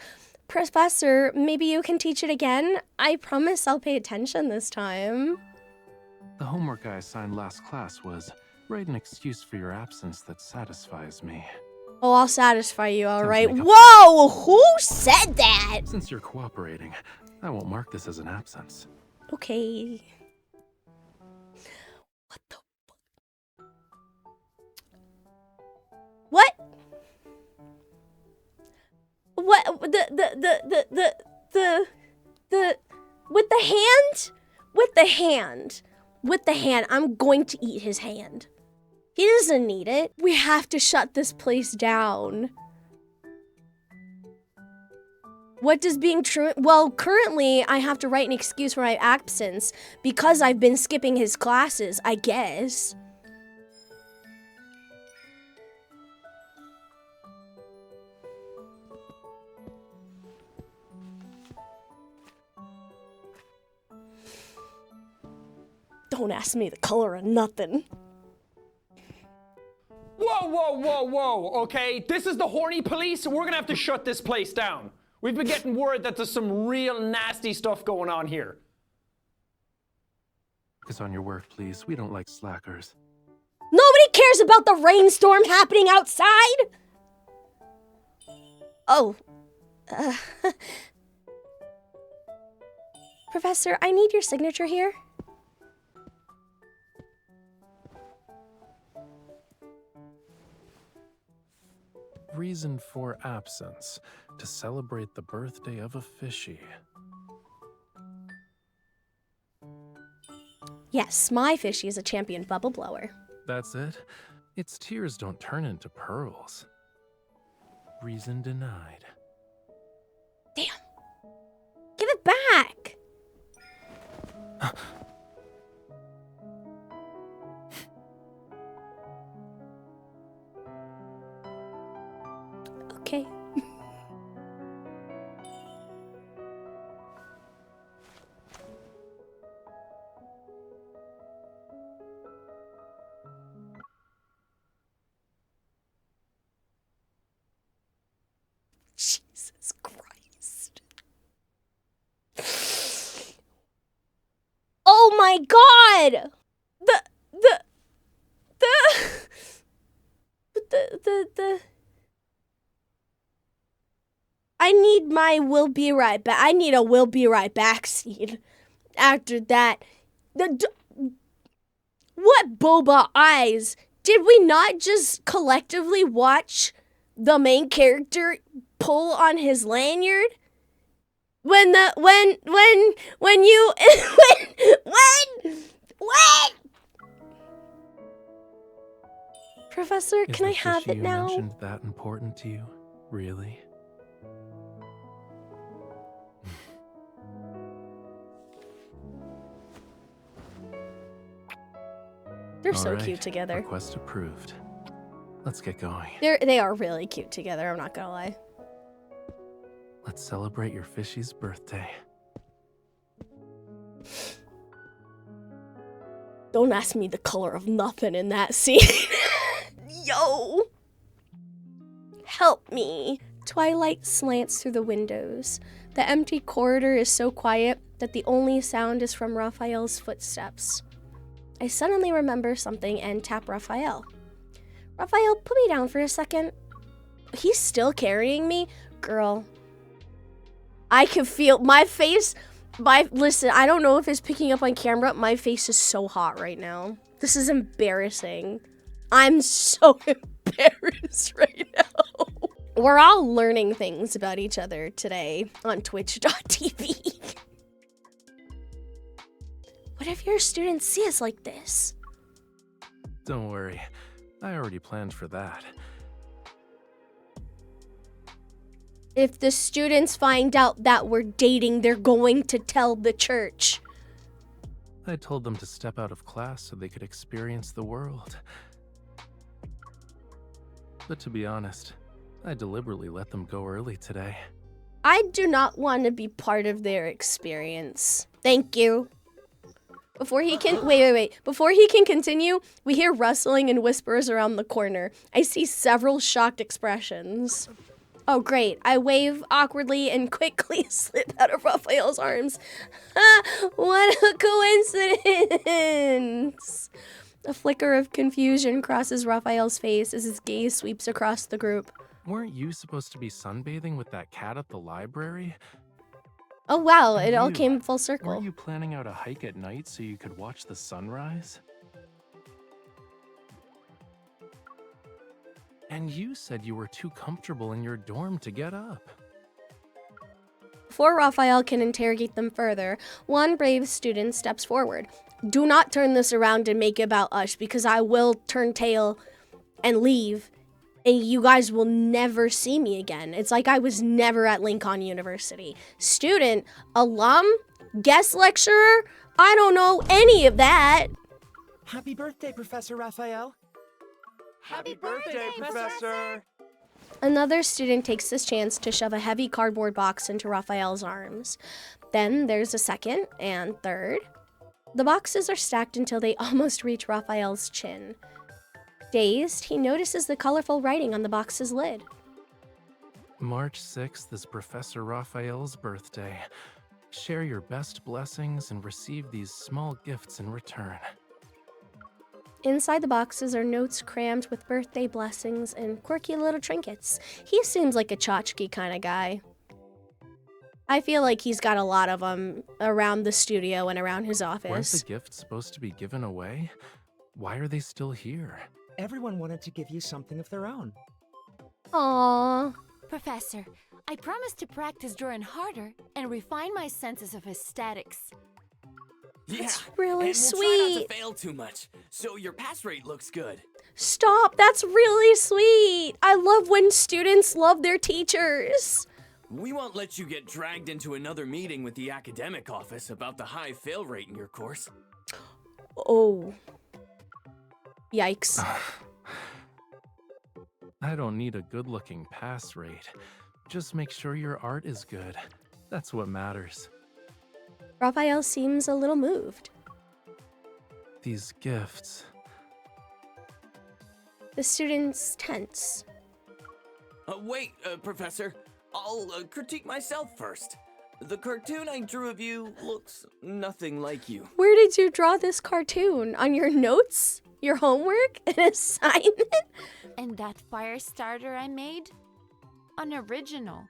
Professor, maybe you can teach it again? I promise I'll pay attention this time. The homework I assigned last class was, write an excuse for your absence that satisfies me. Oh, I'll satisfy you, all right. Sounds like Whoa, who said that? Since you're cooperating, I won't mark this as an absence. Okay. What the fuck? What? What? With the hand? With the hand. With the hand. I'm going to eat his hand. He doesn't need it. We have to shut this place down. What does being true? Well, currently I have to write an excuse for my absence because I've been skipping his classes, I guess. Don't ask me the color of nothing. Whoa, whoa, whoa, whoa, okay? This is the horny police. We're gonna have to shut this place down. We've been getting word that there's some real nasty stuff going on here. Focus on your work, please. We don't like slackers. Nobody cares about the rainstorm happening outside! Oh. Professor, I need your signature here. Reason for absence, to celebrate the birthday of a fishy. Yes, my fishy is a champion bubble blower. That's it? Its tears don't turn into pearls. Reason denied. Damn. Give it back. Okay. Jesus Christ. Oh my God! I need my will be right back. I need a will be right back scene. After that, what boba eyes? Did we not just collectively watch the main character pull on his lanyard? When Professor, Is can I the have fishy it you now? mentioned that important to you? Really? They're so All right, cute together. Request approved. Let's get going. They are really cute together, I'm not gonna lie. Let's celebrate your fishy's birthday. Don't ask me the color of nothing in that scene. Yo! Help me. Twilight slants through the windows. The empty corridor is so quiet that the only sound is from Rafayel's footsteps. I suddenly remember something and tap Rafayel. Rafayel, put me down for a second. He's still carrying me? Girl. I can feel my face. Listen, I don't know if it's picking up on camera. My face is so hot right now. This is embarrassing. I'm so embarrassed right now. We're all learning things about each other today on twitch.tv. What if your students see us like this? Don't worry, I already planned for that. If the students find out that we're dating, they're going to tell the church. I told them to step out of class so they could experience the world. But to be honest, I deliberately let them go early today. I do not want to be part of their experience. Thank you. Before he can wait. Before he can continue, we hear rustling and whispers around the corner. I see several shocked expressions. Oh, great. I wave awkwardly and quickly slip out of Raphael's arms. What a coincidence! A flicker of confusion crosses Raphael's face as his gaze sweeps across the group. Weren't you supposed to be sunbathing with that cat at the library? Oh, wow. And It all you, came full Were circle. you planning out a hike at night so you could watch the sunrise? And you said you were too comfortable in your dorm to get up. Before Raphael can interrogate them further, one brave student steps forward. Do not turn this around and make it about us, because I will turn tail and leave, and you guys will never see me again. It's like I was never at Lincoln University. Student, alum, guest lecturer, I don't know any of that. Happy birthday, Professor Rafayel. Happy birthday, Professor! Another student takes this chance to shove a heavy cardboard box into Raphael's arms. Then there's a second and third. The boxes are stacked until they almost reach Raphael's chin. Dazed, he notices the colorful writing on the box's lid. March 6th is Professor Rafayel's birthday. Share your best blessings and receive these small gifts in return. Inside the boxes are notes crammed with birthday blessings and quirky little trinkets. He seems like a tchotchke kind of guy. I feel like he's got a lot of them around the studio and around his Weren't office. the gifts supposed to be given away? Why are they still here? Everyone wanted to give you something of their own. Aww. Professor, I promise to practice drawing harder and refine my senses of aesthetics. That's really and sweet. We'll try not to fail too much, so your pass rate looks good. Stop, that's really sweet. I love when students love their teachers. We won't let you get dragged into another meeting with the academic office about the high fail rate in your course. Oh. Yikes. I don't need a good-looking pass rate. Just make sure your art is good. That's what matters. Raphael seems a little moved. These gifts. The students tense. Wait, Professor. I'll critique myself first. The cartoon I drew of you looks nothing like you. Where did you draw this cartoon? On your notes? Your homework? An assignment? And that fire starter I made? Unoriginal.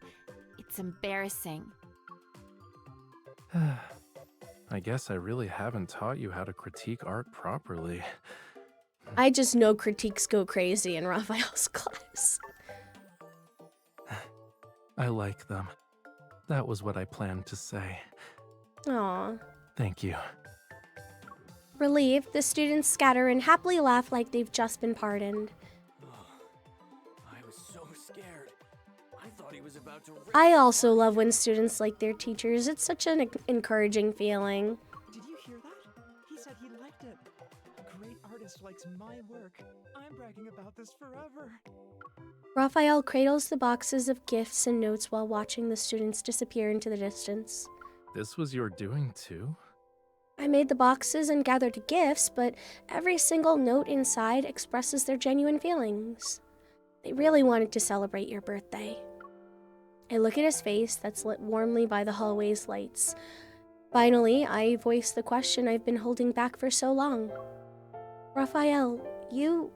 It's embarrassing. I guess I really haven't taught you how to critique art properly. I just know critiques go crazy in Raphael's class. I like them. That was what I planned to say. Aw. Thank you. Relieved, the students scatter and happily laugh like they've just been pardoned. I was so scared. I thought he was about to rip I also love when students like their teachers. It's such an encouraging feeling. Did you hear that? He said he liked it. A great artist likes my work. I'm bragging about this forever. Raphael cradles the boxes of gifts and notes while watching the students disappear into the distance. This was your doing too? I made the boxes and gathered the gifts, but every single note inside expresses their genuine feelings. They really wanted to celebrate your birthday. I look at his face that's lit warmly by the hallway's lights. Finally, I voice the question I've been holding back for so long. Raphael, you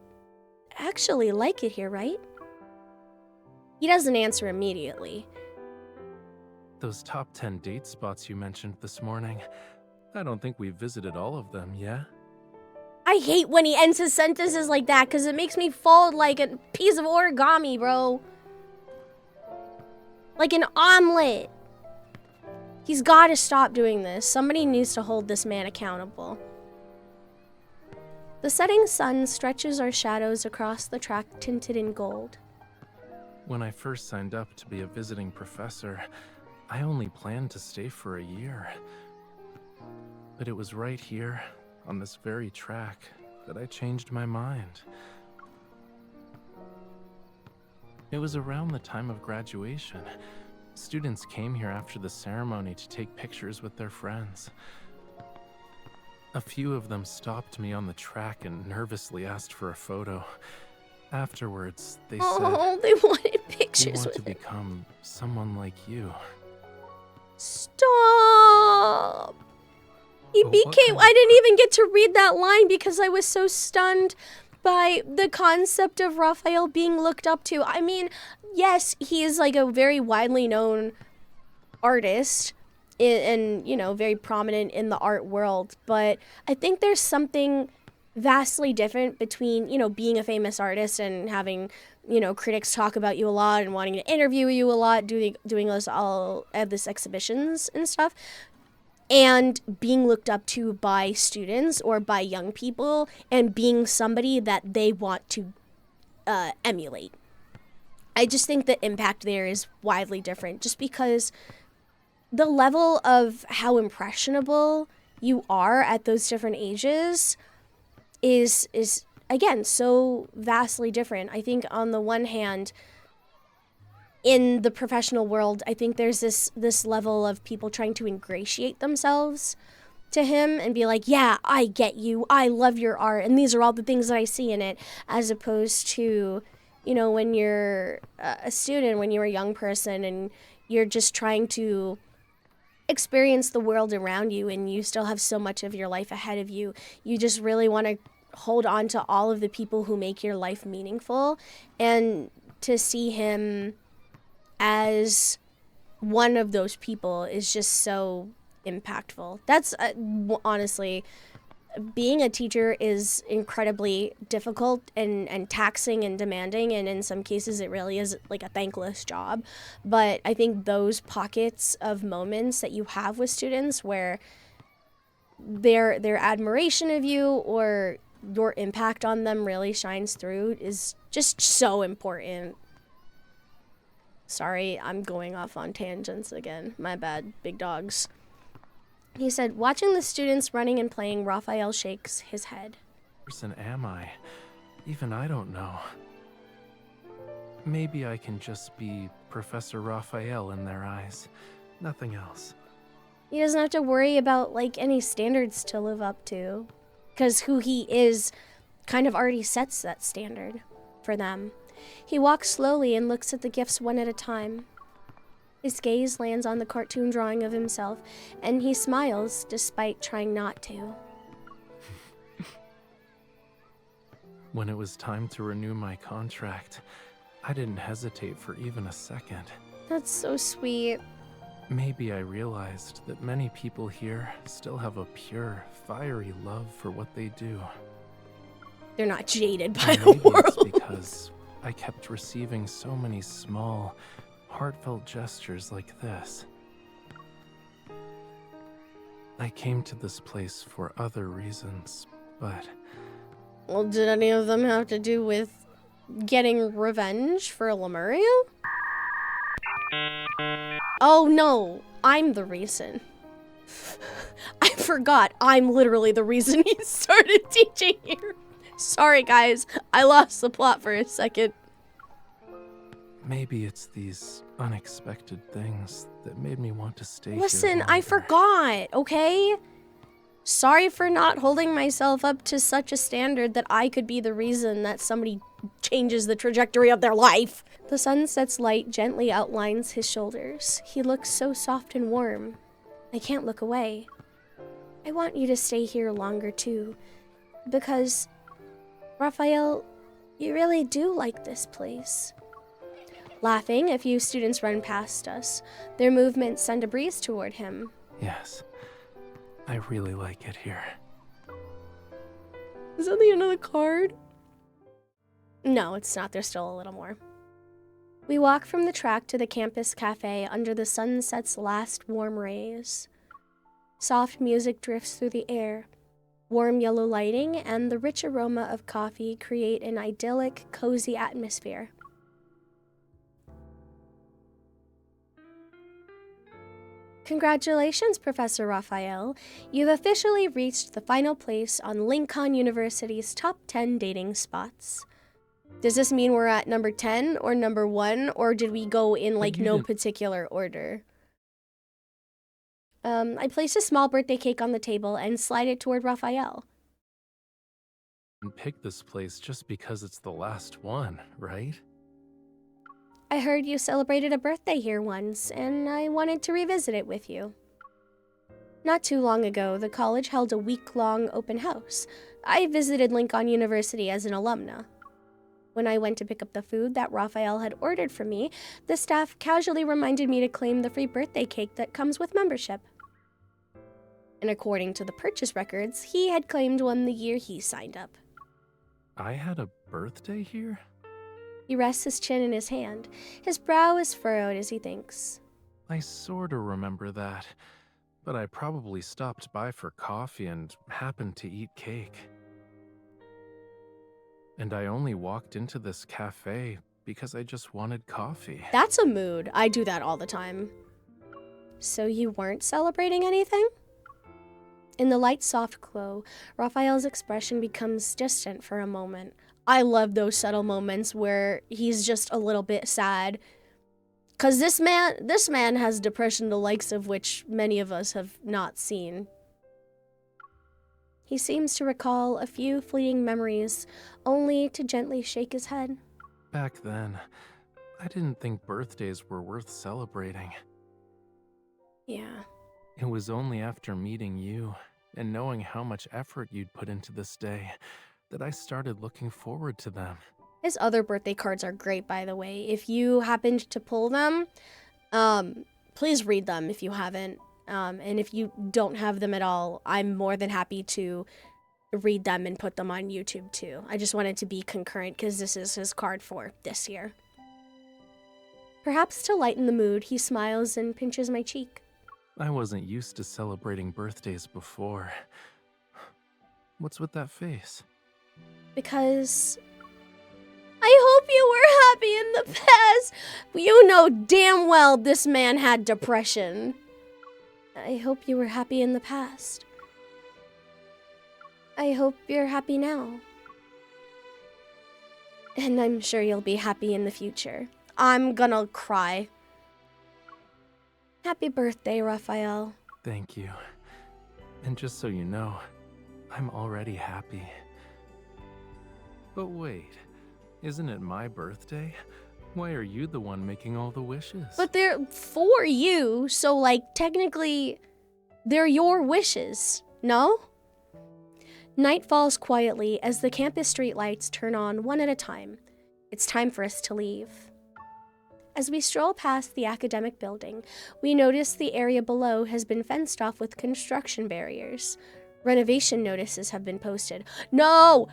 actually like it here, right? He doesn't answer immediately. Those top 10 date spots you mentioned this morning, I don't think we've visited all of them, yeah? I hate when he ends his sentences like that because it makes me fold like a piece of origami, bro. Like an omelet. He's got to stop doing this. Somebody needs to hold this man accountable. The setting sun stretches our shadows across the track tinted in gold. When I first signed up to be a visiting professor, I only planned to stay for a year. But it was right here, on this very track, that I changed my mind. It was around the time of graduation. Students came here after the ceremony to take pictures with their friends. A few of them stopped me on the track and nervously asked for a photo. Afterwards, they said, they wanted "We pictures want with to it. become someone like you." Stop! He But what became. kind of- I didn't even get to read that line because I was so stunned by the concept of Raphael being looked up to. I mean, yes, he is like a very widely known artist and, you know, very prominent in the art world. But I think there's something vastly different between, you know, being a famous artist and having, you know, critics talk about you a lot and wanting to interview you a lot, doing this all at this exhibitions and stuff, and being looked up to by students or by young people and being somebody that they want to emulate. I just think the impact there is widely different, just because the level of how impressionable you are at those different ages is again so vastly different. I think on the one hand, in the professional world, I think there's this level of people trying to ingratiate themselves to him and be like, yeah, I get you, I love your art, and these are all the things that I see in it, as opposed to, you know, when you're a student, when you're a young person and you're just trying to experience the world around you and you still have so much of your life ahead of you, you just really want to hold on to all of the people who make your life meaningful. And to see him as one of those people is just so impactful. That's honestly, being a teacher is incredibly difficult and taxing and demanding, and in some cases it really is like a thankless job. But I think those pockets of moments that you have with students where their admiration of you or your impact on them really shines through is just so important. Sorry, I'm going off on tangents again. My bad, big dogs. He said, watching the students running and playing, Raphael shakes his head. What person am I? Even I don't know. Maybe I can just be Professor Rafayel in their eyes. Nothing else. He doesn't have to worry about, like, any standards to live up to, because who he is kind of already sets that standard for them. He walks slowly and looks at the gifts one at a time. His gaze lands on the cartoon drawing of himself, and he smiles despite trying not to. When it was time to renew my contract, I didn't hesitate for even a second. That's so sweet. Maybe I realized that many people here still have a pure, fiery love for what they do. They're not jaded by And the maybe it's world. because I kept receiving so many small, heartfelt gestures like this. I came to this place for other reasons, but Well, did any of them have to do with getting revenge for Lemuria? Oh no, I'm the reason. I forgot, I'm literally the reason he started teaching here. Sorry guys, I lost the plot for a second. maybe it's these unexpected things that made me want to stay here Listen, I longer. forgot, okay? Sorry for not holding myself up to such a standard that I could be the reason that somebody changes the trajectory of their life. The sunset's light gently outlines his shoulders. He looks so soft and warm. I can't look away. I want you to stay here longer too, because, Raphael, you really do like this place. Laughing, a few students run past us. Their movements send a breeze toward him. Yes, I really like it here. Is that the end of the card? No, it's not. There's still a little more. We walk from the track to the campus cafe under the sunset's last warm rays. Soft music drifts through the air. Warm yellow lighting and the rich aroma of coffee create an idyllic, cozy atmosphere. Congratulations, Professor Rafayel. You've officially reached the final place on Lincoln University's top 10 dating spots. Does this mean we're at number 10 or number 1, or did we go in like no particular order? I place a small birthday cake on the table and slide it toward Raphael. And pick this place just because it's the last one, right? I heard you celebrated a birthday here once, and I wanted to revisit it with you. Not too long ago, the college held a week-long open house. I visited Lincoln University as an alumna. When I went to pick up the food that Raphael had ordered for me, the staff casually reminded me to claim the free birthday cake that comes with membership. And according to the purchase records, he had claimed one the year he signed up. I had a birthday here? He rests his chin in his hand. His brow is furrowed as he thinks. I sorta remember that, but I probably stopped by for coffee and happened to eat cake. And I only walked into this cafe because I just wanted coffee. That's a mood. I do that all the time. So you weren't celebrating anything? In the light soft glow, Raphael's expression becomes distant for a moment. I love those subtle moments where he's just a little bit sad. 'Cause this man has depression the likes of which many of us have not seen. He seems to recall a few fleeting memories, only to gently shake his head. Back then, I didn't think birthdays were worth celebrating. Yeah. It was only after meeting you and knowing how much effort you'd put into this day that I started looking forward to them. His other birthday cards are great, by the way. If you happened to pull them, please read them if you haven't. And if you don't have them at all, I'm more than happy to read them and put them on YouTube too. I just wanted to be concurrent because this is his card for this year. Perhaps to lighten the mood, he smiles and pinches my cheek. I wasn't used to celebrating birthdays before. What's with that face? Because I hope you were happy in the past. You know damn well this man had depression. I hope you were happy in the past. I hope you're happy now. And I'm sure you'll be happy in the future. I'm gonna cry. Happy birthday, Raphael. Thank you. And just so you know, I'm already happy. But wait, isn't it my birthday? Why are you the one making all the wishes? But they're for you, so like technically they're your wishes, no? Night falls quietly as the campus streetlights turn on one at a time. It's time for us to leave. As we stroll past the academic building, we notice the area below has been fenced off with construction barriers. Renovation notices have been posted. No!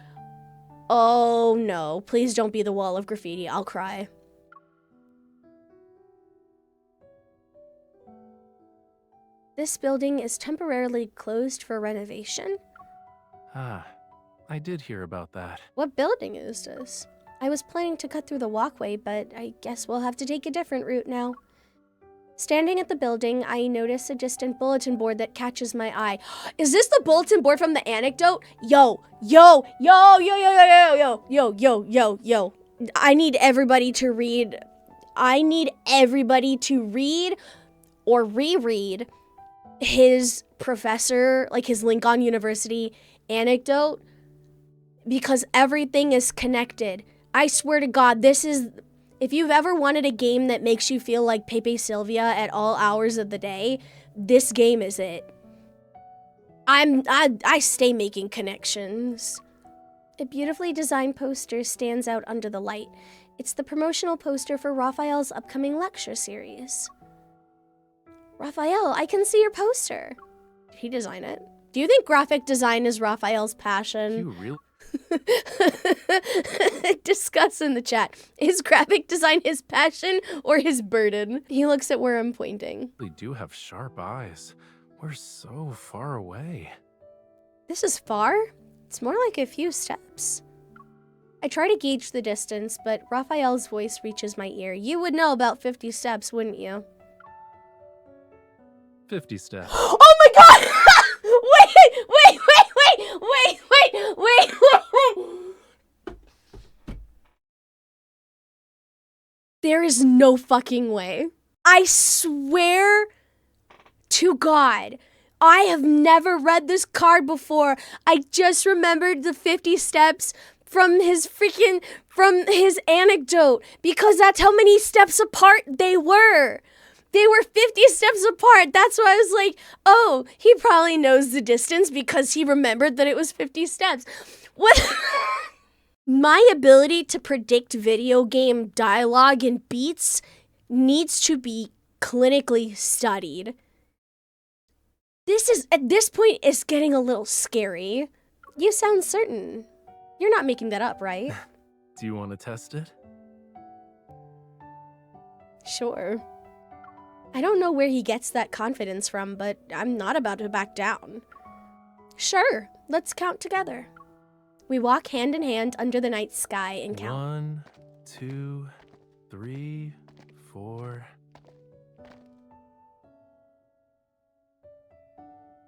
Oh no, please don't be the wall of graffiti, I'll cry. This building is temporarily closed for renovation. Ah, I did hear about that. What building is this? I was planning to cut through the walkway, but I guess we'll have to take a different route now. Standing at the building, I notice a distant bulletin board that catches my eye. Is this the bulletin board from the anecdote? Yo. I need everybody to read. Or reread his professor, like his Lincoln University anecdote, because everything is connected. I swear to God, this is, if you've ever wanted a game that makes you feel like Pepe Sylvia at all hours of the day, this game is it. I stay making connections. A beautifully designed poster stands out under the light. It's the promotional poster for Raphael's upcoming lecture series. Raphael, I can see your poster. Did he design it? Do you think graphic design is Raphael's passion? You really? Discuss in the chat. Is graphic design his passion or his burden? He looks at where I'm pointing. They do have sharp eyes. We're so far away. This is far? It's more like a few steps. I try to gauge the distance, but Raphael's voice reaches my ear. You would know about 50 steps, wouldn't you? 50 steps. Oh my god! Wait! There is no fucking way. I swear to God, I have never read this card before. I just remembered the 50 steps from his anecdote, because that's how many steps apart they were. They were 50 steps apart. That's why I was like, oh, he probably knows the distance because he remembered that it was 50 steps. What? My ability to predict video game dialogue and beats needs to be clinically studied. This is, at this point, is getting a little scary. You sound certain. You're not making that up, right? Do you want to test it? Sure. I don't know where he gets that confidence from, but I'm not about to back down. Sure, let's count together. We walk hand in hand under the night sky and count. 1, 2, 3, 4.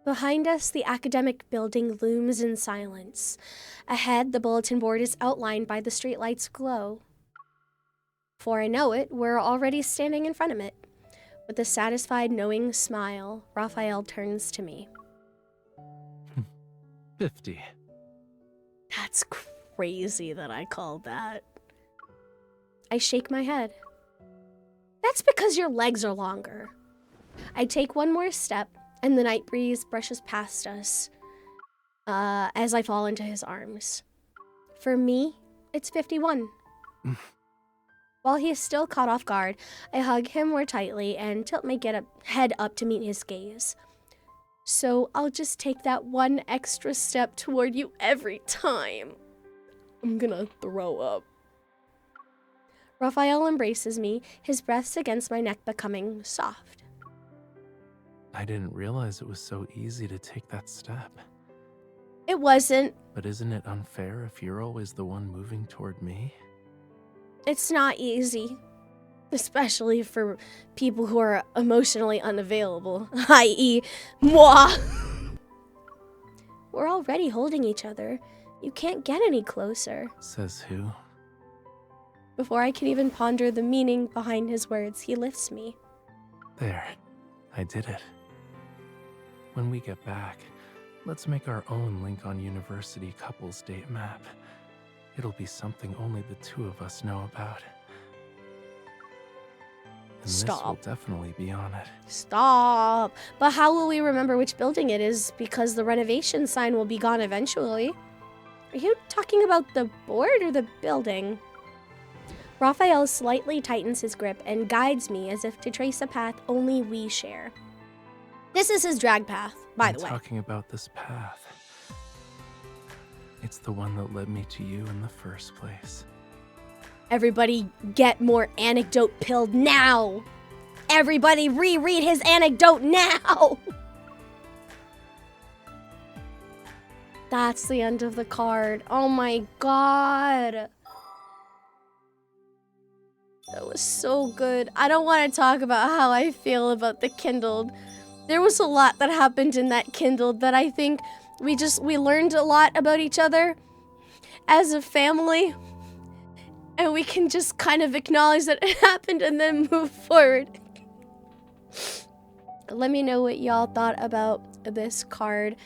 Behind us, the academic building looms in silence. Ahead, the bulletin board is outlined by the streetlight's glow. Before I know it, we're already standing in front of it. With a satisfied, knowing smile, Raphael turns to me. 50. That's crazy that I called that. I shake my head. That's because your legs are longer. I take one more step, and the night breeze brushes past us as I fall into his arms. For me, it's 51. While he is still caught off guard, I hug him more tightly and tilt my head up to meet his gaze. So I'll just take that one extra step toward you every time. I'm gonna throw up. Raphael embraces me, his breaths against my neck becoming soft. I didn't realize it was so easy to take that step. It wasn't. But isn't it unfair if you're always the one moving toward me? It's not easy. Especially for people who are emotionally unavailable, i.e., moi. We're already holding each other. You can't get any closer. Says who? Before I can even ponder the meaning behind his words, he lifts me. There. I did it. When we get back, let's make our own link on university couples date map. It'll be something only the two of us know about. And Stop. This will definitely be on it. Stop. But how will we remember which building it is? Because the renovation sign will be gone eventually. Are you talking about the board or the building? Raphael slightly tightens his grip and guides me as if to trace a path only we share. This is his drag path, by the way. I'm talking about this path. It's the one that led me to you in the first place. Everybody get more anecdote pilled now! Everybody reread his anecdote now! That's the end of the card. Oh my god. That was so good. I don't want to talk about how I feel about the kindled. There was a lot that happened in that kindled that I think we learned a lot about each other as a family. And we can just kind of acknowledge that it happened and then move forward. Let me know what y'all thought about this card.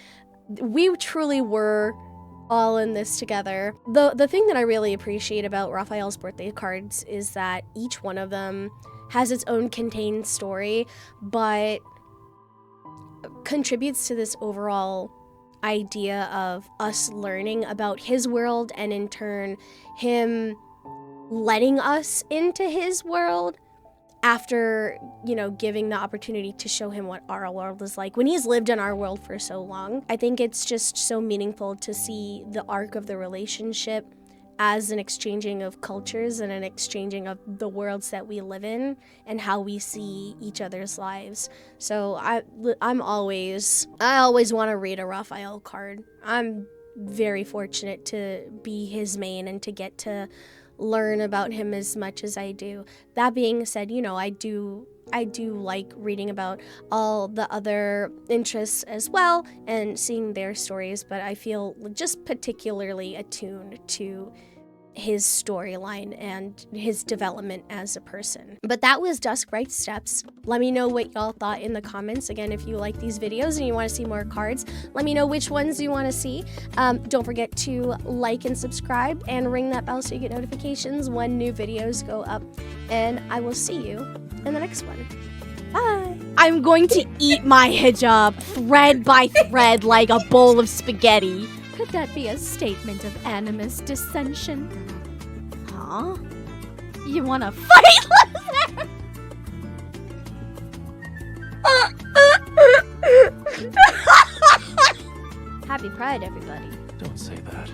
We truly were all in this together. The thing that I really appreciate about Raphael's birthday cards is that each one of them has its own contained story, but contributes to this overall idea of us learning about his world and in turn him letting us into his world after, you know, giving the opportunity to show him what our world is like when he's lived in our world for so long. I think it's just so meaningful to see the arc of the relationship as an exchanging of cultures and an exchanging of the worlds that we live in and how we see each other's lives. So I always want to read a Rafayel card. I'm very fortunate to be his main and to get to learn about him as much as I do. That being said, you know, I do like reading about all the other interests as well and seeing their stories, but I feel just particularly attuned to his storyline and his development as a person. But that was Duskbright Steps. Let me know what y'all thought in the comments. Again, if you like these videos and you want to see more cards, let me know which ones you want to see. Don't forget to like and subscribe and ring that bell so you get notifications when new videos go up. And I will see you in the next one. Bye. I'm going to eat my hijab thread by thread like a bowl of spaghetti. Could that be a statement of animus dissension? Huh? You wanna fight? Happy Pride, everybody. Don't say that.